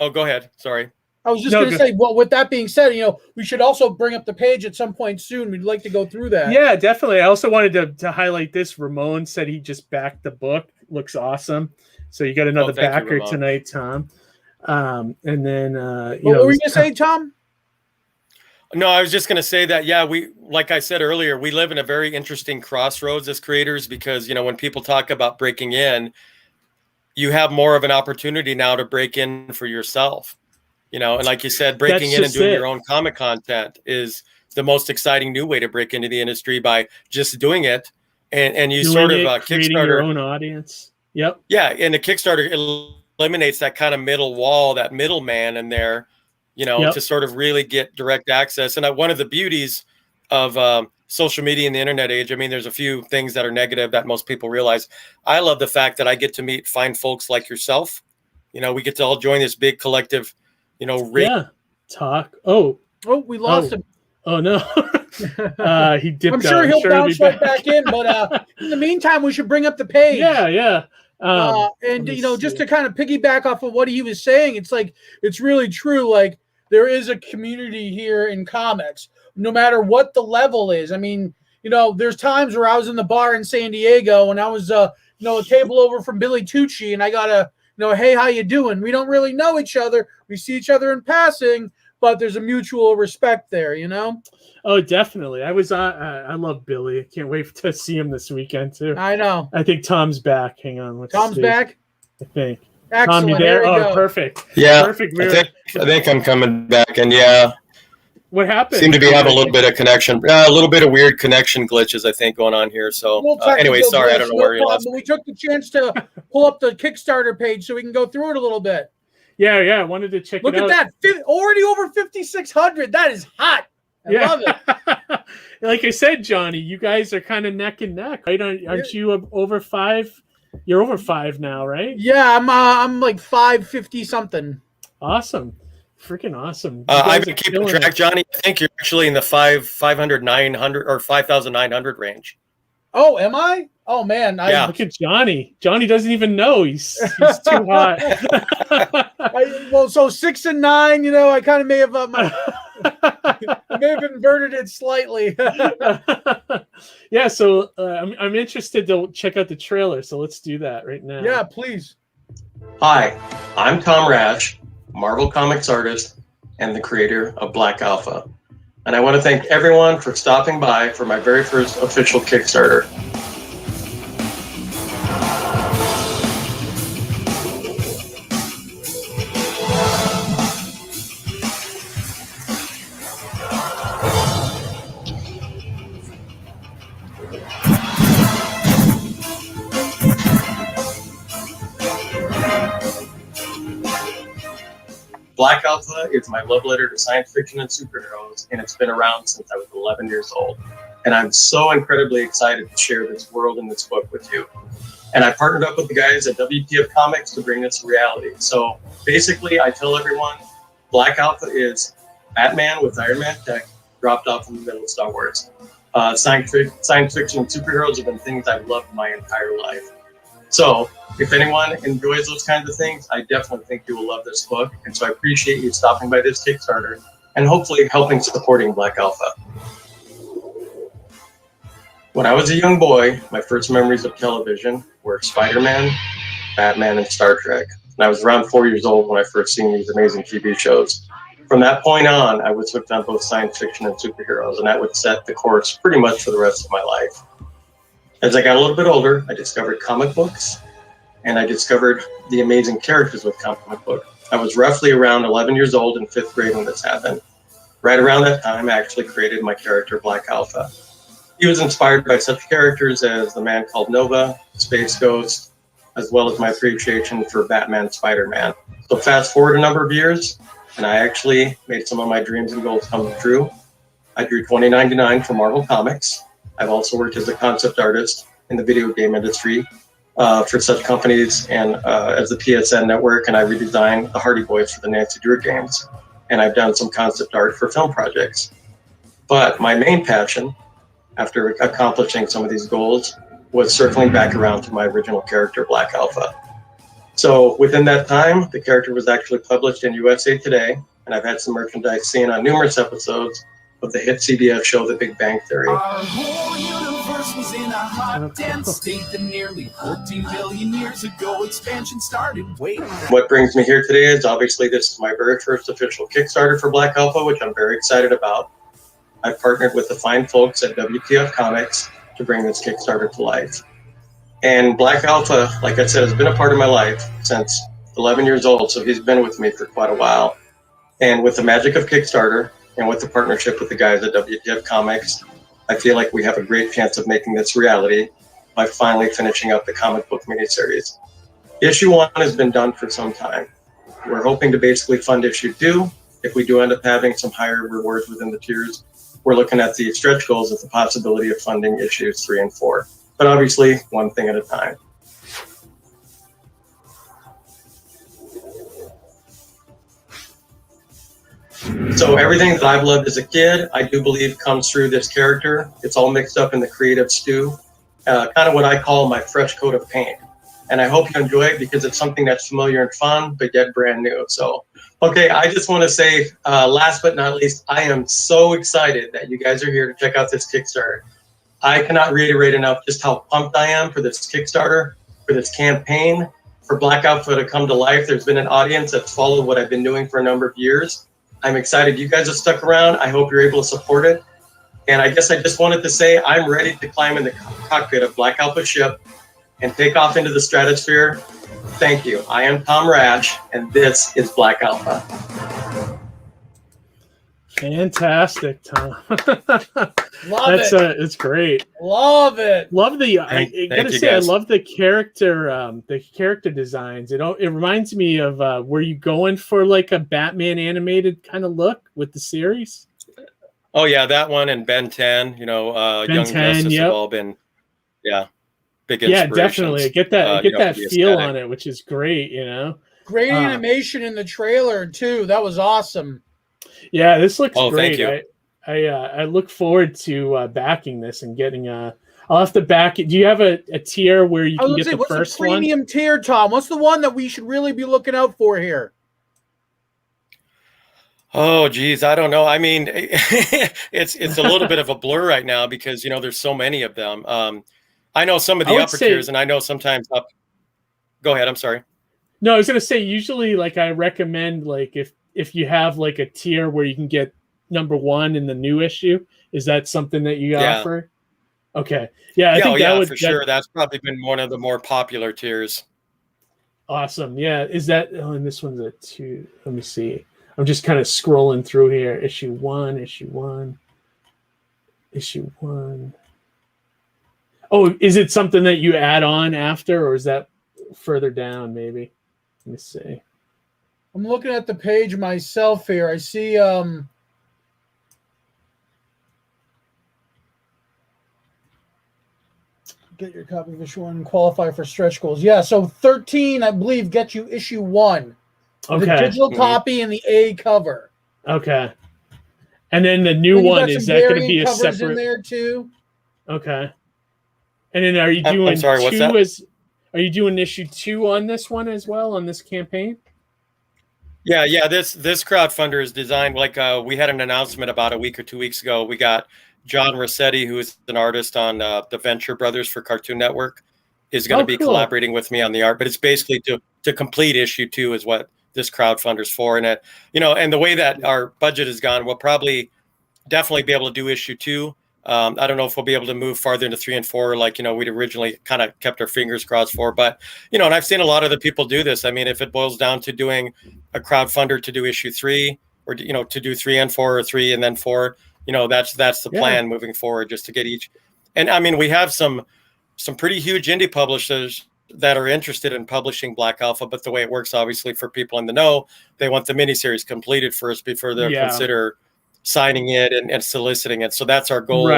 Oh, go ahead. Sorry. I was just going to say, well, with that being said, you know, we should also bring up the page at some point soon. We'd like to go through that. Yeah, definitely. I also wanted to highlight this. Ramon said he just backed the book. Looks awesome. So you got another backer tonight, Tom. And then, what were you going to say, Tom? No, I was just going to say that, yeah, we, like I said earlier, we live in a very interesting crossroads as creators because, you know, when people talk about breaking in, you have more of an opportunity now to break in for yourself, you know, and like you said, breaking in and doing your own comic content is the most exciting new way to break into the industry by just doing it. And you sort of Kickstarter your own audience. Yep. Yeah. And the Kickstarter eliminates that kind of middle wall, that middleman in there, you know, to sort of really get direct access. And one of the beauties of social media in the internet age, I mean, there's a few things that are negative that most people realize. I love the fact that I get to meet fine folks like yourself. You know, we get to all join this big collective, you know, talk. Oh, we lost him. Oh no. He dipped I'm sure he'll bounce right back in, but in the meantime, we should bring up the page. Yeah. And you know, just to kind of piggyback off of what he was saying, it's like, it's really true. Like, there is a community here in comics, no matter what the level is. I mean, you know, there's times where I was in the bar in San Diego and I was, you know, a table over from Billy Tucci, and I got a, you know, hey, how you doing? We don't really know each other. We see each other in passing, but there's a mutual respect there, you know? Oh, definitely. I love Billy. I can't wait to see him this weekend too. I know. I think Tom's back. Hang on. Tom's back? I think. Excellent. Tom, you there? Oh, perfect. Yeah. Perfect. I think I'm coming back, and yeah. What happened? Seem to be having a little bit of connection, a little bit of weird connection glitches, I think, going on here. So anyway, sorry, I don't know where you lost. But we took the chance to pull up the Kickstarter page so we can go through it a little bit. Yeah. I wanted to check it out. Look at that. Already over 5,600. That is hot. I love it. Like I said, Johnny, you guys are kind of neck and neck, right? Aren't you over 5? You're over 5 now, right? Yeah, I'm like 550 something. Awesome. Freaking awesome. I've been keeping track, Johnny. I think you're actually in the 500, 900 or 5,900 range. Oh, am I? Oh man. Yeah. Look at Johnny. Johnny doesn't even know he's too hot. So 6 and 9, you know, I kind of may have I may have inverted it slightly. Yeah, so I'm interested to check out the trailer, so let's do that right now. Yeah, please. Hi, I'm Tom Rasch, Marvel Comics artist and the creator of Black Alpha. And I want to thank everyone for stopping by for my very first official Kickstarter. Black Alpha is my love letter to science fiction and superheroes, and it's been around since I was 11 years old. And I'm so incredibly excited to share this world and this book with you. And I partnered up with the guys at WPF Comics to bring this to reality. So basically, I tell everyone, Black Alpha is Batman with Iron Man tech dropped off in the middle of Star Wars. Science fiction and superheroes have been things I've loved my entire life. So if anyone enjoys those kinds of things, I definitely think you will love this book. And so I appreciate you stopping by this Kickstarter and hopefully helping supporting Black Alpha. When I was a young boy, my first memories of television were Spider-Man, Batman, and Star Trek. And I was around 4 years old when I first seen these amazing TV shows. From that point on, I was hooked on both science fiction and superheroes, and that would set the course pretty much for the rest of my life. As I got a little bit older, I discovered comic books, and I discovered the amazing characters with comic book. I was roughly around 11 years old in 5th grade when this happened. Right around that time, I actually created my character, Black Alpha. He was inspired by such characters as the Man Called Nova, Space Ghost, as well as my appreciation for Batman, Spider-Man. So fast forward a number of years, and I actually made some of my dreams and goals come true. I drew 2099 for Marvel Comics. I've also worked as a concept artist in the video game industry for such companies and as the PSN network, and I redesigned the Hardy Boys for the Nancy Drew games. And I've done some concept art for film projects. But my main passion, after accomplishing some of these goals, was circling back around to my original character, Black Alpha. So within that time, the character was actually published in USA Today, and I've had some merchandise seen on numerous episodes of the hit CBS show, The Big Bang Theory. Our whole universe was in a hot, dense state that nearly 14 billion years ago expansion started. Wait. What brings me here today is obviously this is my very first official Kickstarter for Black Alpha, which I'm very excited about. I've partnered with the fine folks at WTF Comics to bring this Kickstarter to life. And Black Alpha, like I said, has been a part of my life since 11 years old, so he's been with me for quite a while. And with the magic of Kickstarter and with the partnership with the guys at WTF Comics, I feel like we have a great chance of making this reality by finally finishing up the comic book miniseries. Issue 1 has been done for some time. We're hoping to basically fund issue 2. If we do end up having some higher rewards within the tiers, we're looking at the stretch goals with the possibility of funding issues 3 and 4. But obviously, one thing at a time. So everything that I've loved as a kid, I do believe comes through this character. It's all mixed up in the creative stew, kind of what I call my fresh coat of paint. And I hope you enjoy it because it's something that's familiar and fun, but yet brand new. So, okay, I just want to say, last but not least, I am so excited that you guys are here to check out this Kickstarter. I cannot reiterate enough just how pumped I am for this Kickstarter, for this campaign, for Black Alpha to come to life. There's been an audience that's followed what I've been doing for a number of years. I'm excited you guys have stuck around. I hope you're able to support it. And I guess I just wanted to say I'm ready to climb in the cockpit of Black Alpha ship and take off into the stratosphere. Thank you. I am Tom Rasch, and this is Black Alpha. Fantastic, Tom. Love it. It's great. Love it. Love the. Thank gotta you, say, guys. I love the character designs. It reminds me of were you going for like a Batman animated kind of look with the series? Oh yeah, that one and Ben 10. You know, Ben Young 10, Justice yep. have all been, big Yeah, inspirations. definitely. Get that for the feel aesthetic. on it, which is great. You know. Great animation in the trailer too. That was awesome. Yeah, this looks great. Thank you. I look forward to backing this and getting I'll have to back it. Do you have a tier where you can get the what's first the premium one? tier, Tom? What's the one that we should really be looking out for here? Oh, geez, I don't know. I mean, it's a little bit of a blur right now because there's so many of them. I know some of the upper tiers, and I know sometimes up. Go ahead. I'm sorry. No, I was gonna say usually like I recommend like if you have like a tier where you can get number 1 in the new issue, is that something that you offer? Okay. Yeah, I think that would for sure. That's probably been one of the more popular tiers. Awesome. Yeah. Is that and this one's a 2. Let me see. I'm just kind of scrolling through here. Issue 1. Oh, is it something that you add on after, or is that further down maybe? Let me see. I'm looking at the page myself here. I see get your copy of issue 1 and qualify for stretch goals. Yeah, so 13, I believe, gets you issue 1. Okay. The digital copy and the A cover. Okay. And then the new one, is that going to be a separate in there too? Okay. And then are you doing I'm sorry, what's that? Are you doing issue 2 on this one as well, on this campaign? Yeah. This crowdfunder is designed like we had an announcement about a week or 2 weeks ago. We got John Rossetti, who is an artist on the Venture Brothers for Cartoon Network, is going to be collaborating with me on the art. But it's basically to complete issue 2 is what this crowdfunder's for. And and the way that our budget has gone, we'll probably definitely be able to do issue 2. I don't know if we'll be able to move farther into 3 and 4, like, we'd originally kind of kept our fingers crossed for, but, and I've seen a lot of the people do this. I mean, if it boils down to doing a crowdfunder to do issue 3 or, to do 3 and 4 or 3 and then 4, that's the plan moving forward, just to get each. And I mean, we have some pretty huge indie publishers that are interested in publishing Black Alpha, but the way it works, obviously, for people in the know, they want the miniseries completed first before they consider signing it and soliciting it. So that's our goal,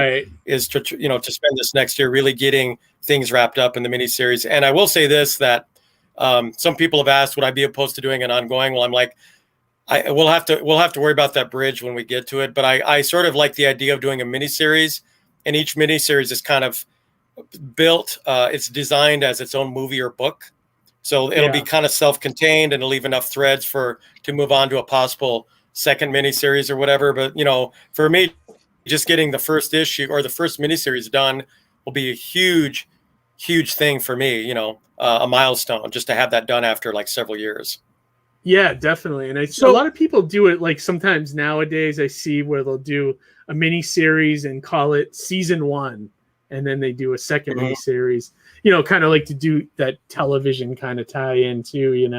is to spend this next year really getting things wrapped up in the miniseries. And I will say this, that some people have asked, would I be opposed to doing an ongoing? Well, I'm like, we'll have to worry about that bridge when we get to it. But I sort of like the idea of doing a miniseries, and each miniseries is kind of built, it's designed as its own movie or book. So it'll be kind of self-contained, and it'll leave enough threads to move on to a possible second miniseries or whatever. But, for me, just getting the first issue or the first miniseries done will be a huge, huge thing for me, a milestone, just to have that done after like several years. Yeah, definitely. And a lot of people do it, like sometimes nowadays I see where they'll do a mini series and call it season 1, and then they do a second mini series, kind of like to do that television kind of tie in too,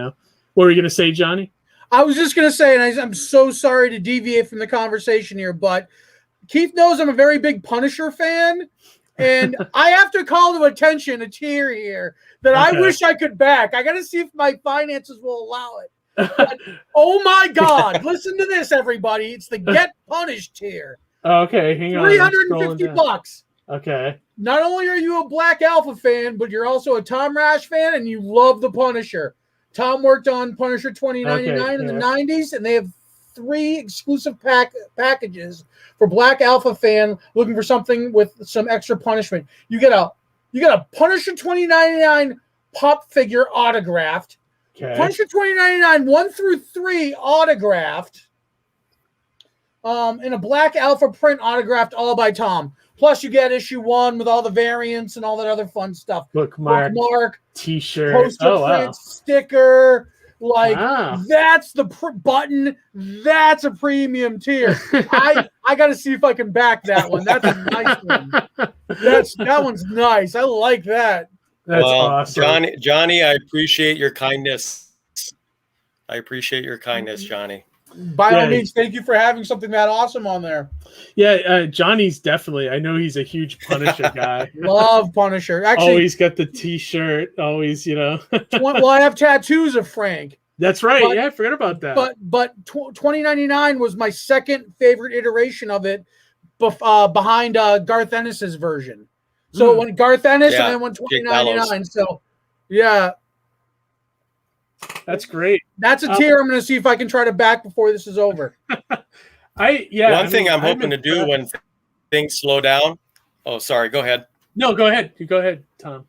What were you going to say, Johnny? I was just going to say, and I'm so sorry to deviate from the conversation here, but Keith knows I'm a very big Punisher fan. And I have to call to attention a tier here that I wish I could back. I got to see if my finances will allow it. But, oh my God! Listen to this, everybody. It's the Get Punished tier. Okay, hang on. $350. Okay. Not only are you a Black Alpha fan, but you're also a Tom Rasch fan, and you love the Punisher. Tom worked on Punisher 2099 in the 90s, and they have 3 exclusive packages for Black Alpha fan looking for something with some extra punishment. You get a Punisher 2099 pop figure autographed. Okay. Punisher 2099 1 through 3 autographed. And a Black Alpha print autographed all by Tom. Plus you get issue 1 with all the variants and all that other fun stuff. Bookmark, t-shirt, poster print, sticker. That's the button. That's a premium tier. I got to see if I can back that one. That's a nice one. That one's nice. I like that. That's awesome. Johnny, I appreciate your kindness. Johnny. By all means, thank you for having something that awesome on there. Yeah, Johnny's definitely. I know he's a huge Punisher guy. Love Punisher. Actually, always got the T-shirt. Always, Well, I have tattoos of Frank. That's right. I forgot about that. But 2099 was my second favorite iteration of it, behind Garth Ennis's version. So when Garth Ennis and then when 2099. So yeah. That's great. That's a tier I'm going to see if I can try to back before this is over. One thing I'm hoping to do when things slow down. Oh, sorry. Go ahead. No, go ahead. Go ahead, Tom.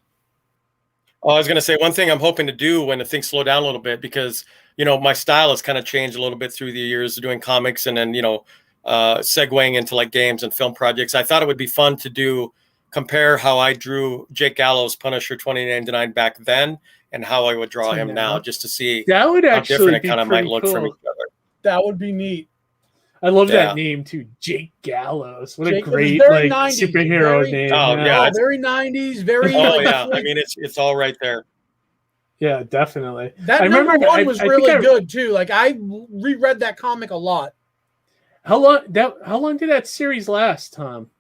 Oh, I was going to say one thing I'm hoping to do when things slow down a little bit, because, my style has kind of changed a little bit through the years doing comics and then, segueing into like games and film projects. I thought it would be fun to compare how I drew Jake Gallo's Punisher 2099 back then and how I would draw him now, just to see that would how actually different it kind of might look from each other. That would be neat. I love that name too, Jake Gallows. What a great superhero name. Oh yeah, very 90s. Very. Oh yeah, I mean it's all right there. Yeah, definitely. That I remember one was really good too. Like I reread that comic a lot. How long did that series last, Tom?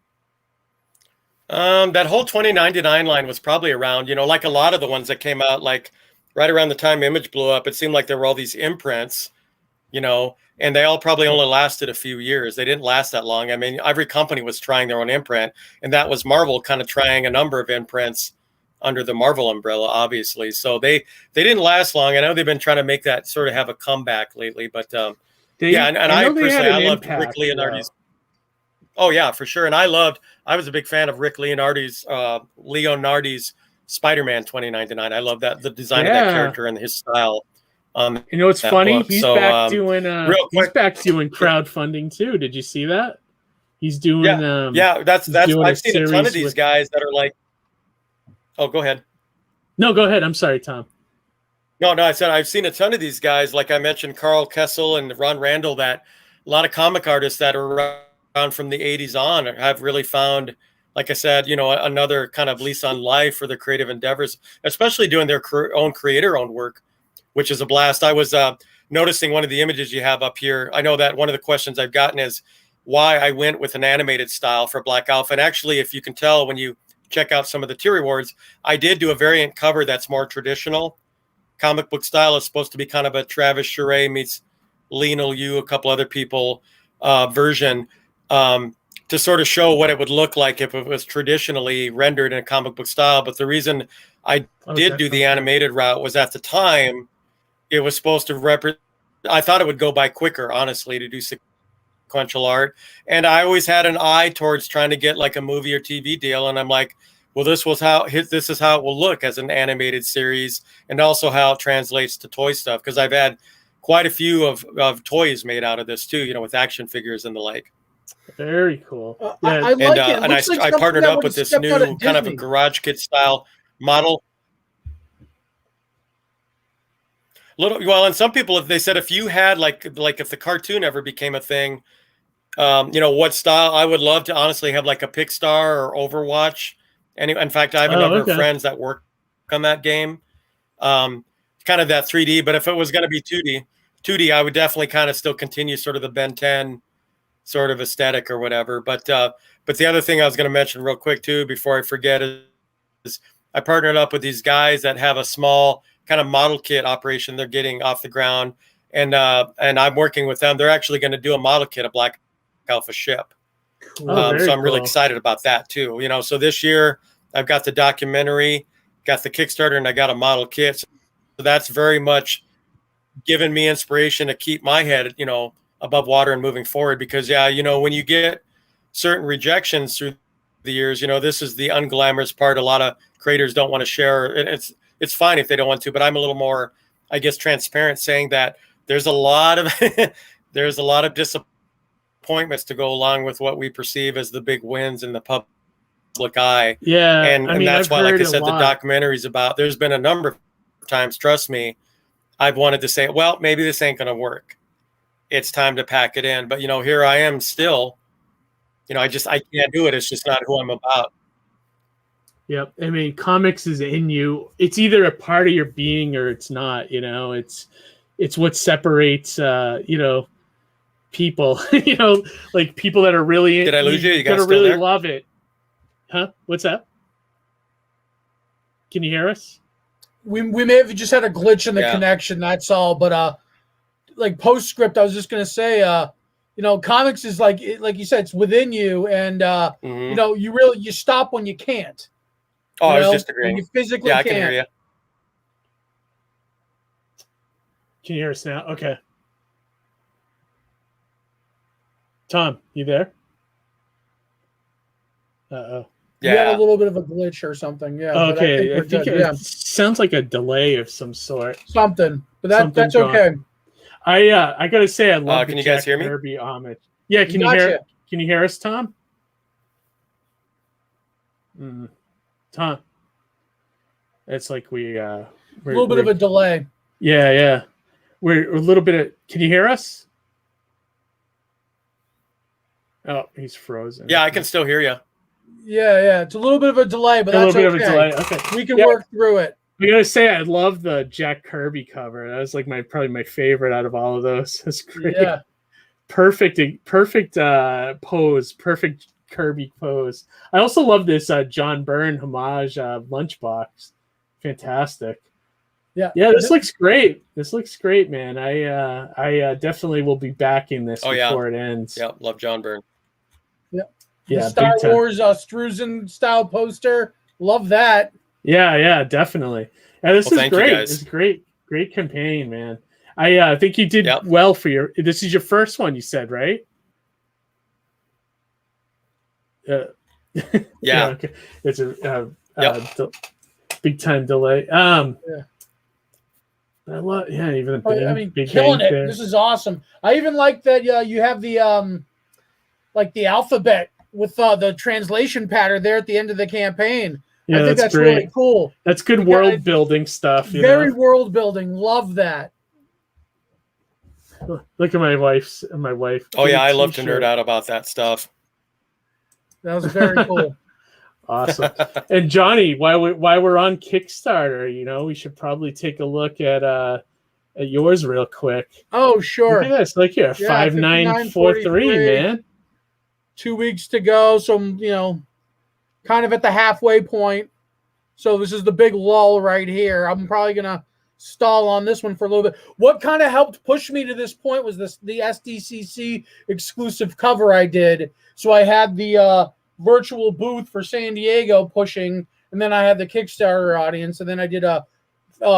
That whole 2099 line was probably around, like a lot of the ones that came out, like right around the time Image blew up. It seemed like there were all these imprints, and they all probably only lasted a few years. They didn't last that long. I mean, every company was trying their own imprint, and that was Marvel kind of trying a number of imprints under the Marvel umbrella, obviously. So they didn't last long. I know they've been trying to make that sort of have a comeback lately, but I loved Rick Leonardi's. Oh yeah, for sure. And I was a big fan of Rick Leonardi's Spider-Man 2099. I love that, the design of that character and his style. It's funny. Book. He's back doing crowdfunding too. Did you see that? He's doing that's I've seen a ton of these guys that are like. Oh, go ahead. No, go ahead. I'm sorry, Tom. No, I said I've seen a ton of these guys. Like I mentioned, Carl Kessel and Ron Randall. That a lot of comic artists that are around from the 80s on have really found, like I said, another kind of lease on life for their creative endeavors, especially doing their own creator-owned work, which is a blast. I was noticing one of the images you have up here. I know that one of the questions I've gotten is why I went with an animated style for Black Alpha. And actually, if you can tell when you check out some of the tier rewards. I did do a variant cover that's more traditional comic book style. It's supposed to be kind of a Travis Charest meets Lionel Yu, a couple other people version, to sort of show what it would look like if it was traditionally rendered in a comic book style. But the reason I did do the animated route was at the time it was supposed to I thought it would go by quicker, honestly, to do sequential art. And I always had an eye towards trying to get like a movie or TV deal. And I'm like, well, this is how it will look as an animated series, and also how it translates to toy stuff. Because I've had quite a few of toys made out of this too, with action figures and the like. Very cool. I like it. And I partnered up with this new kind of a Garage Kit style model. And some people, if they said, if you had like if the cartoon ever became a thing, what style, I would love to honestly have like a Pixar or Overwatch. And in fact, I have a number of friends that work on that game, kind of that 3D. But if it was going to be 2D, I would definitely kind of still continue sort of the Ben 10 sort of aesthetic or whatever. But the other thing I was going to mention real quick too, before I forget, is I partnered up with these guys that have a small kind of model kit operation they're getting off the ground, and I'm working with them. They're actually going to do a model kit of Black Alpha ship. So I'm really excited about that too. So this year I've got the documentary, got the Kickstarter, and I got a model kit. So that's very much given me inspiration to keep my head, above water and moving forward. Because when you get certain rejections through the years, this is the unglamorous part. A lot of creators don't want to share, and it's fine if they don't want to, but I'm a little more, I guess, transparent, saying that there's a lot of disappointments to go along with what we perceive as the big wins in the public eye. Yeah. And that's why, like I said, the documentary's about, there's been a number of times, trust me, I've wanted to say, well, maybe this ain't going to work. It's time to pack it in. But, here I am still, I can't do it. It's just not who I'm about. Yep. I mean, comics is in you. It's either a part of your being or it's not, it's what separates, people, like people that are really, did I lose you? You guys really there? Love it. Huh? What's that? Can you hear us? We may have just had a glitch in the connection. That's all. But, like postscript, I was just going to say, comics is like you said, it's within you. And, you stop when you can't. Oh, I was just agreeing. You physically I can hear you. Can you hear us now? Okay. Tom, you there? Uh-oh. Yeah. You had a little bit of a glitch or something. Yeah. Okay. I think it sounds like a delay of some sort. Something. But that's okay. I got to say, I love can you guys hear me? Kirby homage. Yeah. Can you hear us, Tom? Tom, it's like we're a little bit of a delay. Yeah. We're a little bit of. Can you hear us? Oh, he's frozen. Yeah, I can still hear you. Yeah. It's a little bit of a delay, but that's okay. A little bit of a delay. Okay, we can work through it. I gotta say, I love the Jack Kirby cover. That was like probably my favorite out of all of those. That's great. Yeah. Perfect pose. Perfect Kirby pose. I also love this John Byrne homage lunchbox. Fantastic. Yeah, this looks great. This looks great, man. I definitely will be backing this before it ends. Yeah, love John Byrne. Yeah, the Star Wars Struzen style poster. Love that. Yeah, definitely. Yeah, this is great. This is great campaign, man. I think you did well for this is your first one, you said, right? Yeah. Okay. It's a big time delay. I love, even the big killing it. There. This is awesome. I even like that you have the like the alphabet with the translation pattern there at the end of the campaign. Yeah, I think that's great. Really cool. That's good world building stuff. Very world building. Love that. Look at my wife. Oh yeah, I love to nerd out about that stuff. That was very cool. Awesome. And Johnny, while we're on Kickstarter, we should probably take a look at yours real quick. Oh, sure. Look at this. Look here, 5943, man. 2 weeks to go. So kind of at the halfway point. So this is the big lull right here. I'm probably going to stall on this one for a little bit. What kind of helped push me to this point was the SDCC exclusive cover I did. So I had the virtual booth for San Diego pushing, and then I had the Kickstarter audience, and then I did a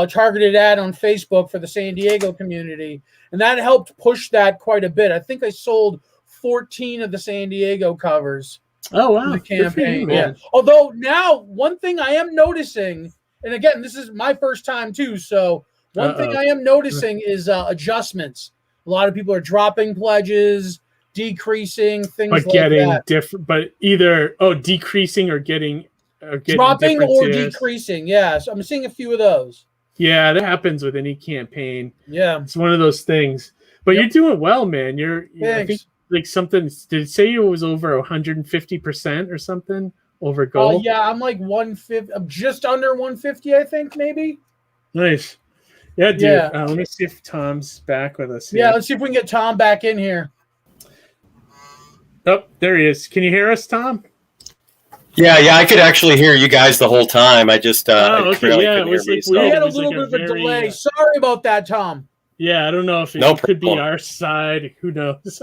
targeted ad on Facebook for the San Diego community, and that helped push that quite a bit. I think I sold 14 of the San Diego covers. Oh wow! The campaign, you, yeah. Although now, one thing I am noticing, and again, this is my first time too, so one thing I am noticing is adjustments. A lot of people are dropping pledges, decreasing things, but like getting that. different, but either decreasing or getting dropping or tiers. decreasing. Yeah, so I'm seeing a few of those. Yeah, that happens with any campaign. Yeah, it's one of those things. But you're doing well, man. I think like something. Did it say it was over 150% or something over goal? Yeah, I'm like 150. I'm just under 150, I think, maybe. Nice. Yeah, dude. Yeah. Let me see if Tom's back with us here. Yeah, let's see if we can get Tom back in here. Oh, there he is. Can you hear us, Tom? Yeah, I could actually hear you guys the whole time. I just okay. Yeah, it was like we had a little bit of a delay. Sorry about that, Tom. Yeah, I don't know if it could be our side. Who knows?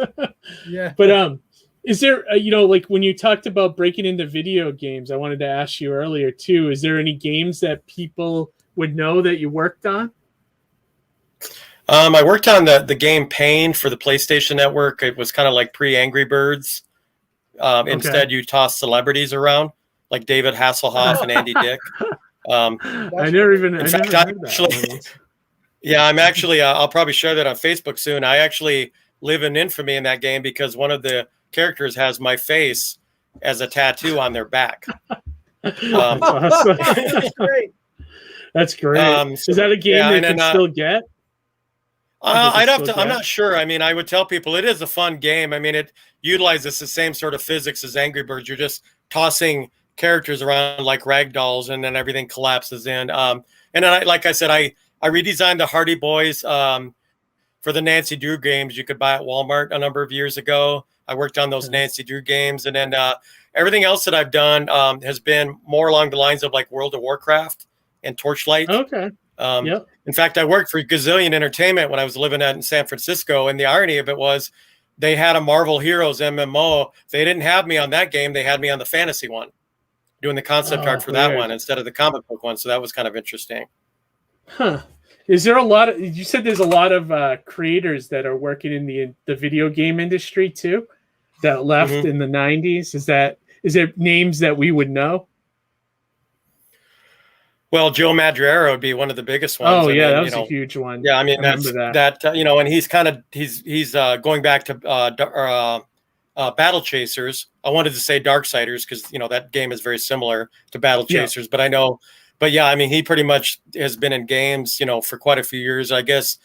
Yeah. But is there like when you talked about breaking into video games, I wanted to ask you earlier too. Is there any games that people would know that you worked on? I worked on the game Pain for the PlayStation Network. It was kind of like pre-Angry Birds. Instead, you toss celebrities around like David Hasselhoff and Andy Dick. I never heard that. Yeah, I'm actually. I'll probably share that on Facebook soon. I actually live in infamy in that game because one of the characters has my face as a tattoo on their back. That's awesome. That's great. That's great. Is that a game they can still get? I'd have to. I'm not sure. I mean, I would tell people it is a fun game. I mean, it utilizes the same sort of physics as Angry Birds. You're just tossing characters around like rag dolls, and then everything collapses in. And then, like I said, I redesigned the Hardy Boys for the Nancy Drew games you could buy at Walmart a number of years ago. I worked on those Nancy Drew games, and then everything else that I've done has been more along the lines of like World of Warcraft and Torchlight. Okay. Yep. In fact, I worked for Gazillion Entertainment when I was living out in San Francisco, and the irony of it was they had a Marvel Heroes MMO. They didn't have me on that game. They had me on the fantasy one, doing the concept art for that one instead of the comic book one. So that was kind of interesting. Huh. Is there a lot of, you said there's a lot of creators that are working in the video game industry too, that left in the 90s. Is there names that we would know? Well, Joe Madureira would be one of the biggest ones. Oh, yeah, that was a huge one. Yeah, I mean, and he's going back to Battle Chasers. I wanted to say Darksiders because, that game is very similar to Battle Chasers, but I know. But yeah, I mean, he pretty much has been in games, for quite a few years. I guess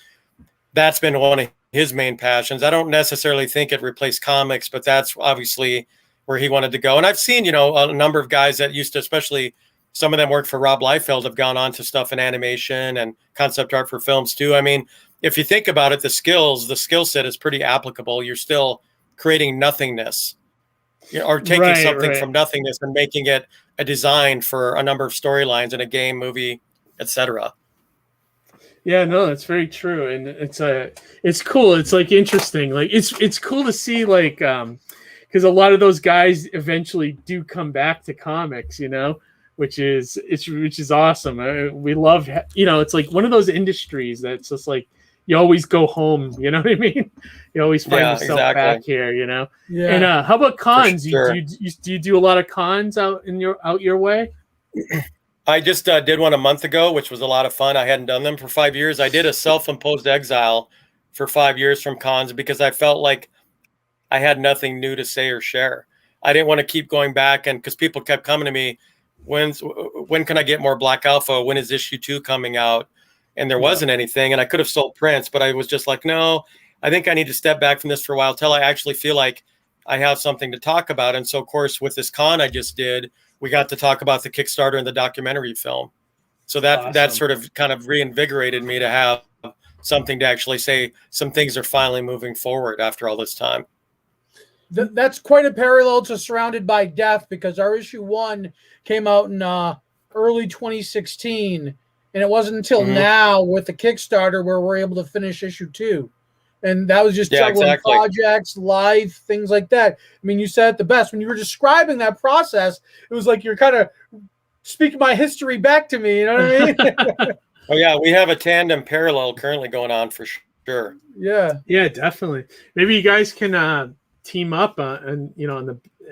that's been one of his main passions. I don't necessarily think it replaced comics, but that's obviously where he wanted to go. And I've seen, a number of guys that used to, especially some of them worked for Rob Liefeld, have gone on to stuff in animation and concept art for films too. I mean, if you think about it, the skill set is pretty applicable. You're still creating nothingness, or taking something from nothingness and making it a design for a number of storylines in a game, movie, etc. Yeah, no, that's very true, and it's cool. It's like interesting. Like it's cool to see, like, because a lot of those guys eventually do come back to comics, which is awesome. We love, it's like one of those industries that's just like you always go home. You know what I mean? You always find yourself back here. Yeah. And how about cons? Sure. Do you do a lot of cons out your way? I just did one a month ago, which was a lot of fun. I hadn't done them for 5 years. I did a self-imposed exile for 5 years from cons because I felt like I had nothing new to say or share. I didn't want to keep going back, and because people kept coming to me, when can I get more Black Alpha? When is issue 2 coming out? And there wasn't anything, and I could have sold prints, but I was just like, no, I think I need to step back from this for a while till I actually feel like I have something to talk about. And so, of course, with this con I just did, we got to talk about the Kickstarter and the documentary film. So that sort of kind of reinvigorated me to have something to actually say some things are finally moving forward after all this time. That's quite a parallel to Surrounded by Death, because our issue 1 came out in early 2016, and it wasn't until now with the Kickstarter where we're able to finish issue 2. And that was just juggling projects, life, things like that. I mean, you said it the best. When you were describing that process, it was like you're kind of speaking my history back to me. You know what I mean? Oh, yeah. We have a tandem parallel currently going on for sure. Yeah. Yeah, definitely. Maybe you guys can team up and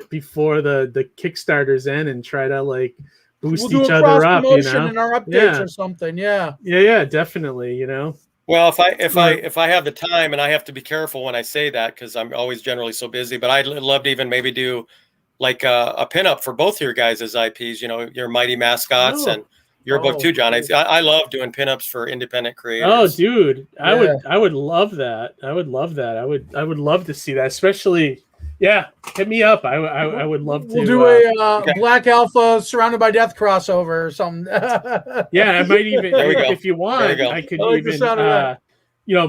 before the Kickstarter's end and try to like boost each other up. In our updates or something. Yeah. Yeah, definitely. Well, if I have the time, and I have to be careful when I say that because I'm always generally so busy, but I'd love to even maybe do like a pinup for both of your guys' IPs, your Mighty Mascots and your book too, John. Cool. I love doing pinups for independent creators. Oh, dude, I would love that. I would love that. I would love to see that, especially. Yeah, hit me up. I would love to. We'll do a Black Alpha Surrounded by Death crossover or something. Yeah, I might even, if you want, I could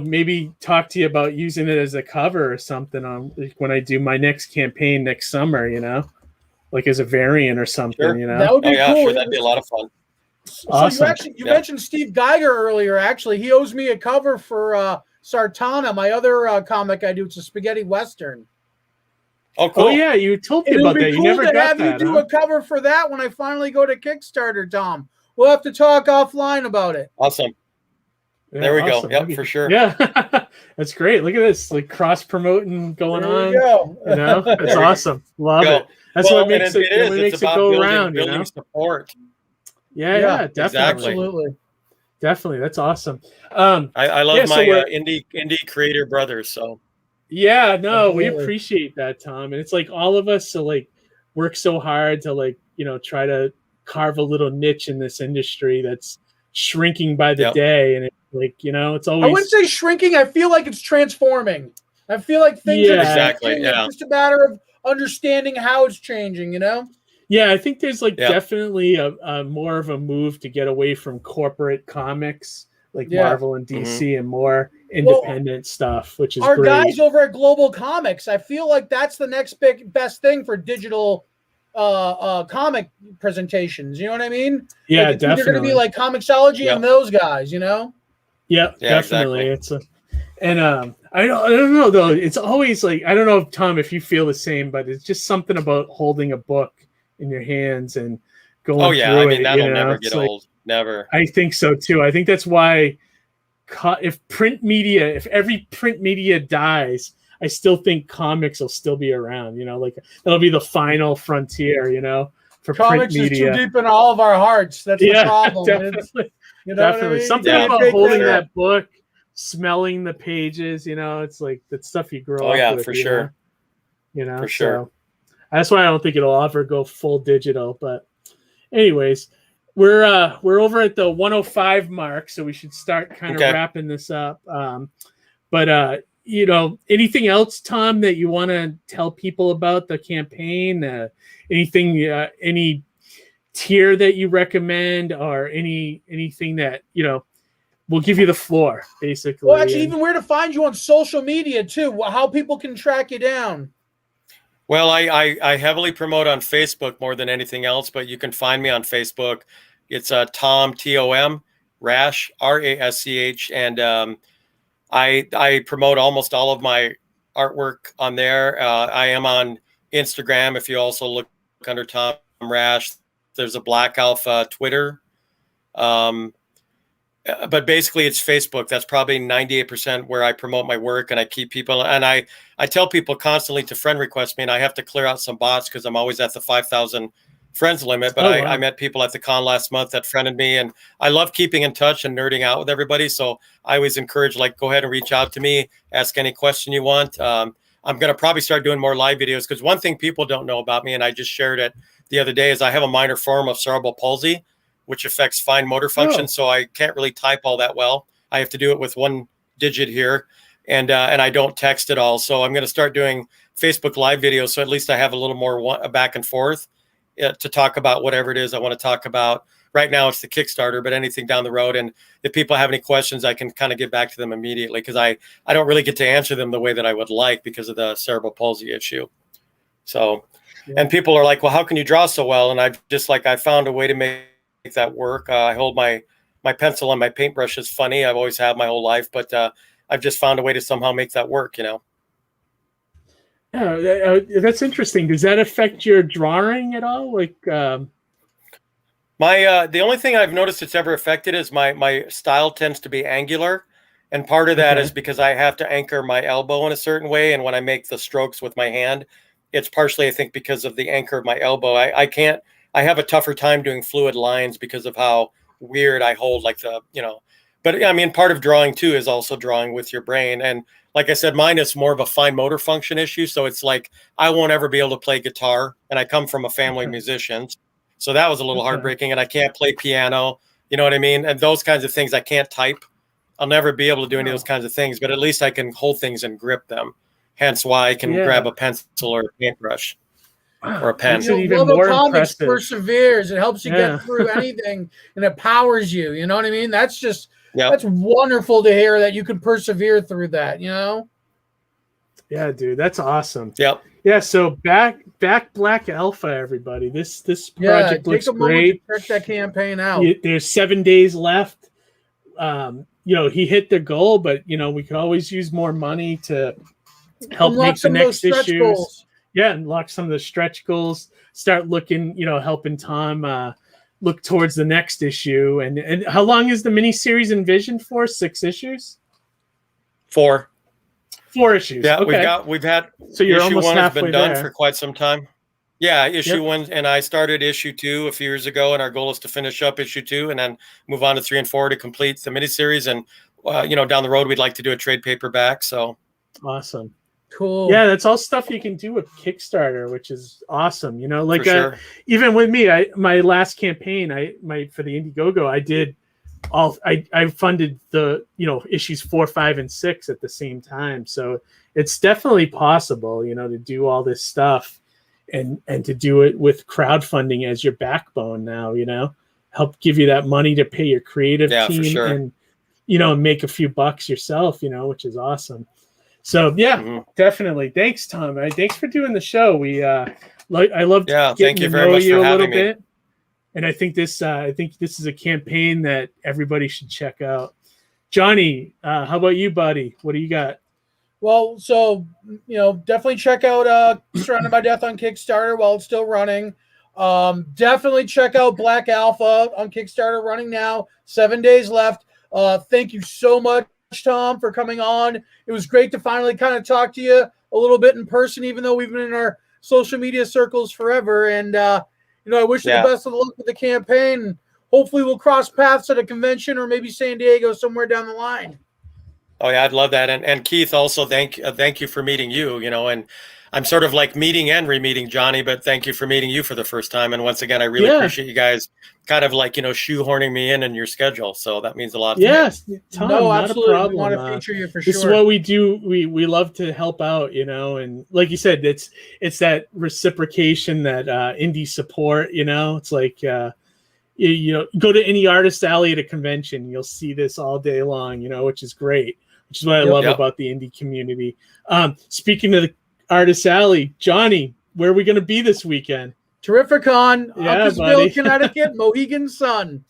maybe talk to you about using it as a cover or something on when I do my next campaign next summer. Like as a variant or something. Sure. That would be cool. Sure, that'd be a lot of fun. Awesome. So you mentioned Steve Geiger earlier. Actually, he owes me a cover for Sartana, my other comic I do. It's a spaghetti western. Oh, cool. Oh, yeah, you told me about that. You never got that. Have you do a cover for that when I finally go to Kickstarter, Tom. We'll have to talk offline about it. Awesome. Yeah, there we go. Yep, for sure. Yeah, that's great. Look at this, like cross promoting going on. Go. It's awesome. Love it. That's what makes it go around. Building support. Yeah, definitely. Exactly. Absolutely. Definitely, that's awesome. I love my indie creator brothers. So. Yeah, no, we appreciate that, Tom. And it's like all of us work so hard to try to carve a little niche in this industry that's shrinking by the day. And it's it's always. I wouldn't say shrinking. I feel like it's transforming. I feel like things are changing. It's just a matter of understanding how it's changing. Yeah, I think there's definitely a more of a move to get away from corporate comics like Marvel and DC and more independent stuff, which is our great. Guys over at Global Comics, I feel like that's the next best thing for digital comic presentations. You know what I mean? Yeah, definitely. They're going to be like Comixology and those guys, Yeah, definitely. Exactly. I don't know though. It's always like, I don't know, Tom, if you feel the same, but it's just something about holding a book in your hands and going through it. I mean, that'll never get old. Never. I think so too. I think that's why if every print media dies, I still think comics will still be around. That'll be the final frontier. For comics print media. Is too deep in all of our hearts. That's the problem. Definitely. Definitely. I mean? Something about holding that book, smelling the pages. It's like that stuff you grow up with. For sure. For sure. That's why I don't think it'll ever go full digital. But anyways. We're over at the 105 mark, so we should start kind of wrapping this up. But anything else, Tom, that you want to tell people about the campaign? Anything, any tier that you recommend, or anything that we'll give you the floor, basically. Well, actually, even where to find you on social media too, how people can track you down. Well, I heavily promote on Facebook more than anything else, but you can find me on Facebook. It's Tom, Tom Rasch, Rasch, and I promote almost all of my artwork on there. I am on Instagram. If you also look under Tom Rasch, there's a Black Alpha Twitter. But basically it's Facebook. That's probably 98% where I promote my work, and I keep people, and I tell people constantly to friend request me, and I have to clear out some bots because I'm always at the 5,000 friends limit. But I met people at the con last month that friended me, and I love keeping in touch and nerding out with everybody. So I always encourage, go ahead and reach out to me, ask any question you want. I'm going to probably start doing more live videos, because one thing people don't know about me, and I just shared it the other day, is I have a minor form of cerebral palsy, which affects fine motor function. So I can't really type all that well. I have to do it with one digit here, and I don't text at all. So I'm going to start doing Facebook live videos, so at least I have a little more back and forth to talk about whatever it is I want to talk about, right now it's the Kickstarter, but anything down the road. And if people have any questions, I can kind of get back to them immediately, because I don't really get to answer them the way that I would like because of the cerebral palsy issue. So, and people are like, well, how can you draw so well? And I've just like, I found a way to make that work. I hold my pencil and my paintbrush is funny. I've always had my whole life, but I've just found a way to somehow make that work, you know? Yeah, that's interesting. Does that affect your drawing at all? Like, the only thing I've noticed it's ever affected is my style tends to be angular. And part of that is because I have to anchor my elbow in a certain way. And when I make the strokes with my hand, it's partially, I think, because of the anchor of my elbow. I have a tougher time doing fluid lines because of how weird I hold, like but I mean, part of drawing too is also drawing with your brain. And like I said, mine is more of a fine motor function issue. So it's like, I won't ever be able to play guitar. And I come from a family of musicians. So that was a little heartbreaking. And I can't play piano, you know what I mean? And those kinds of things, I can't type. I'll never be able to do any of those kinds of things, but at least I can hold things and grip them. Hence why I can grab a pencil or a paintbrush or a pen. Even more impressive. Perseveres. It helps you get through anything, and it powers you. You know what I mean? That's just that's wonderful to hear that you can persevere through that. You know? Yeah, dude, that's awesome. Yep. Yeah. So back Black Alpha, everybody. This project looks great. Check that campaign out. There's 7 days left. He hit the goal, but we could always use more money to help make the next issues. Goals. Yeah, unlock some of the stretch goals. Start looking, helping Tom look towards the next issue. And how long is the miniseries envisioned for? 6 issues? 4. 4 issues. Yeah, okay. we've had. So you're issue almost 1 has been done there. for quite some time. Yeah, issue 1, and I started issue 2 a few years ago, and our goal is to finish up issue 2 and then move on to 3 and 4 to complete the miniseries. And down the road, we'd like to do a trade paperback. So awesome. Cool. Yeah, that's all stuff you can do with Kickstarter, which is awesome. Like sure. Even with me, my last campaign, for the Indiegogo, I did I funded the issues 4, 5, and 6 at the same time. So it's definitely possible, to do all this stuff and to do it with crowdfunding as your backbone now. Help give you that money to pay your creative team for sure. and make a few bucks yourself, which is awesome. So definitely. Thanks, Tom. Thanks for doing the show. I loved getting to know you a little bit. And I think this is a campaign that everybody should check out. Johnny, how about you, buddy? What do you got? Well, so definitely check out Surrounded by Death on Kickstarter while it's still running. Definitely check out Black Alpha on Kickstarter, running now. 7 days left. Thank you so much, Tom, for coming on. It was great to finally kind of talk to you a little bit in person, even though we've been in our social media circles forever. And I wish you the best of luck with the campaign. Hopefully we'll cross paths at a convention or maybe San Diego somewhere down the line. Oh yeah, I'd love that. And Keith, also thank you for meeting you. And I'm sort of like meeting and re-meeting Johnny, but thank you for meeting you for the first time. And once again, I really appreciate you guys kind of like, shoehorning me in your schedule. So that means a lot to me. Yes, Tom, no, not absolutely. a problem. We want to feature you for sure. This is what we do. We love to help out, and like you said, it's that reciprocation, that indie support, it's like, go to any artist alley at a convention, you'll see this all day long, which is great, which is what I love about the indie community. Speaking of the Artist Alley, Johnny, where are we going to be this weekend? Terrificon, Uncasville, Connecticut, Mohegan Sun.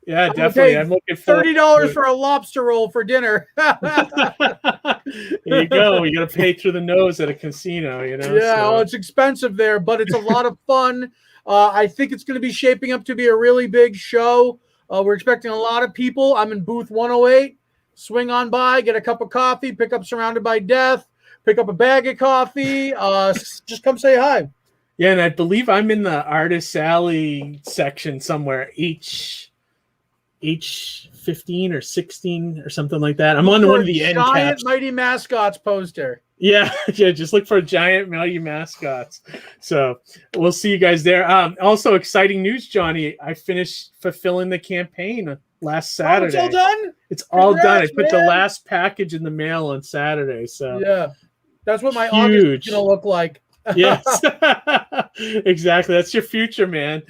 Yeah, definitely. I'm looking forward. $30 for a lobster roll for dinner. There you go. You got to pay through the nose at a casino, Yeah, well, it's expensive there, but it's a lot of fun. I think it's going to be shaping up to be a really big show. We're expecting a lot of people. I'm in booth 108. Swing on by, get a cup of coffee, pick up Surrounded by Death. Pick up a bag of coffee. Just come say hi. Yeah, and I believe I'm in the Artist Alley section somewhere, H15 or 16 or something like that. I'm on one of the end caps. Giant Mighty Mascots poster. Yeah, just look for Giant Mighty Mascots. So we'll see you guys there. Also, exciting news, Johnny. I finished fulfilling the campaign last Saturday. It's all done? It's all done. I put the last package in the mail on Saturday. So yeah. That's what my August is going to look like. Yes. Exactly. That's your future, man.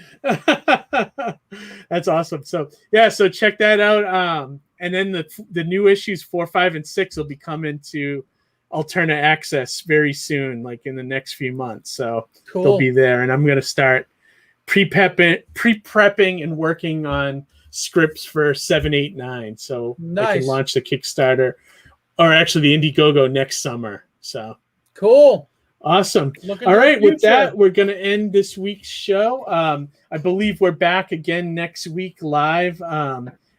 That's awesome. So yeah, so check that out. And then the new issues 4, 5, and 6 will be coming to alternate access very soon, like in the next few months. So Cool. they'll be there, and I'm gonna start pre-prepping and working on scripts for 7, 8, 9. So I Nice. can launch the Kickstarter, or actually the Indiegogo next summer. So Cool. awesome. Looking All to the right, with future. that, we're going to end this week's show. I believe we're back again next week live.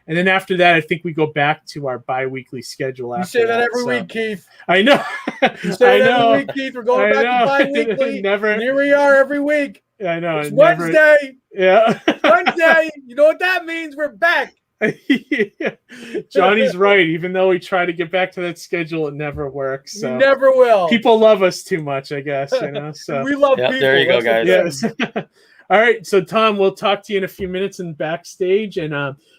And then after that, I think we go back to our bi-weekly schedule. You After say that every week, Keith. I know. You say I that know. every week, Keith. We're going back to bi-weekly. Never. And here we are every week. I know. It's never, Wednesday. Yeah. Wednesday. You know what that means? We're back. Johnny's right. Even though we try to get back to that schedule, it never works. So We never will. people love us too much, I guess. You know. So We love Yeah, people. there you go, That's the guys. thing. yes. All right. So Tom, we'll talk to you in a few minutes in backstage, and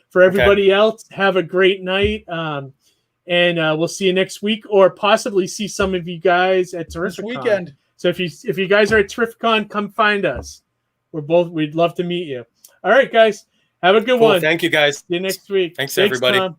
for everybody else, have a great night. And we'll see you next week, or possibly see some of you guys at This Terrificon. weekend. So if you guys are at Terrificon, come find us. We'd love to meet you. All right, guys. Have a good Cool. one. Thank you, guys. See you next week. Thanks, everybody. Tom.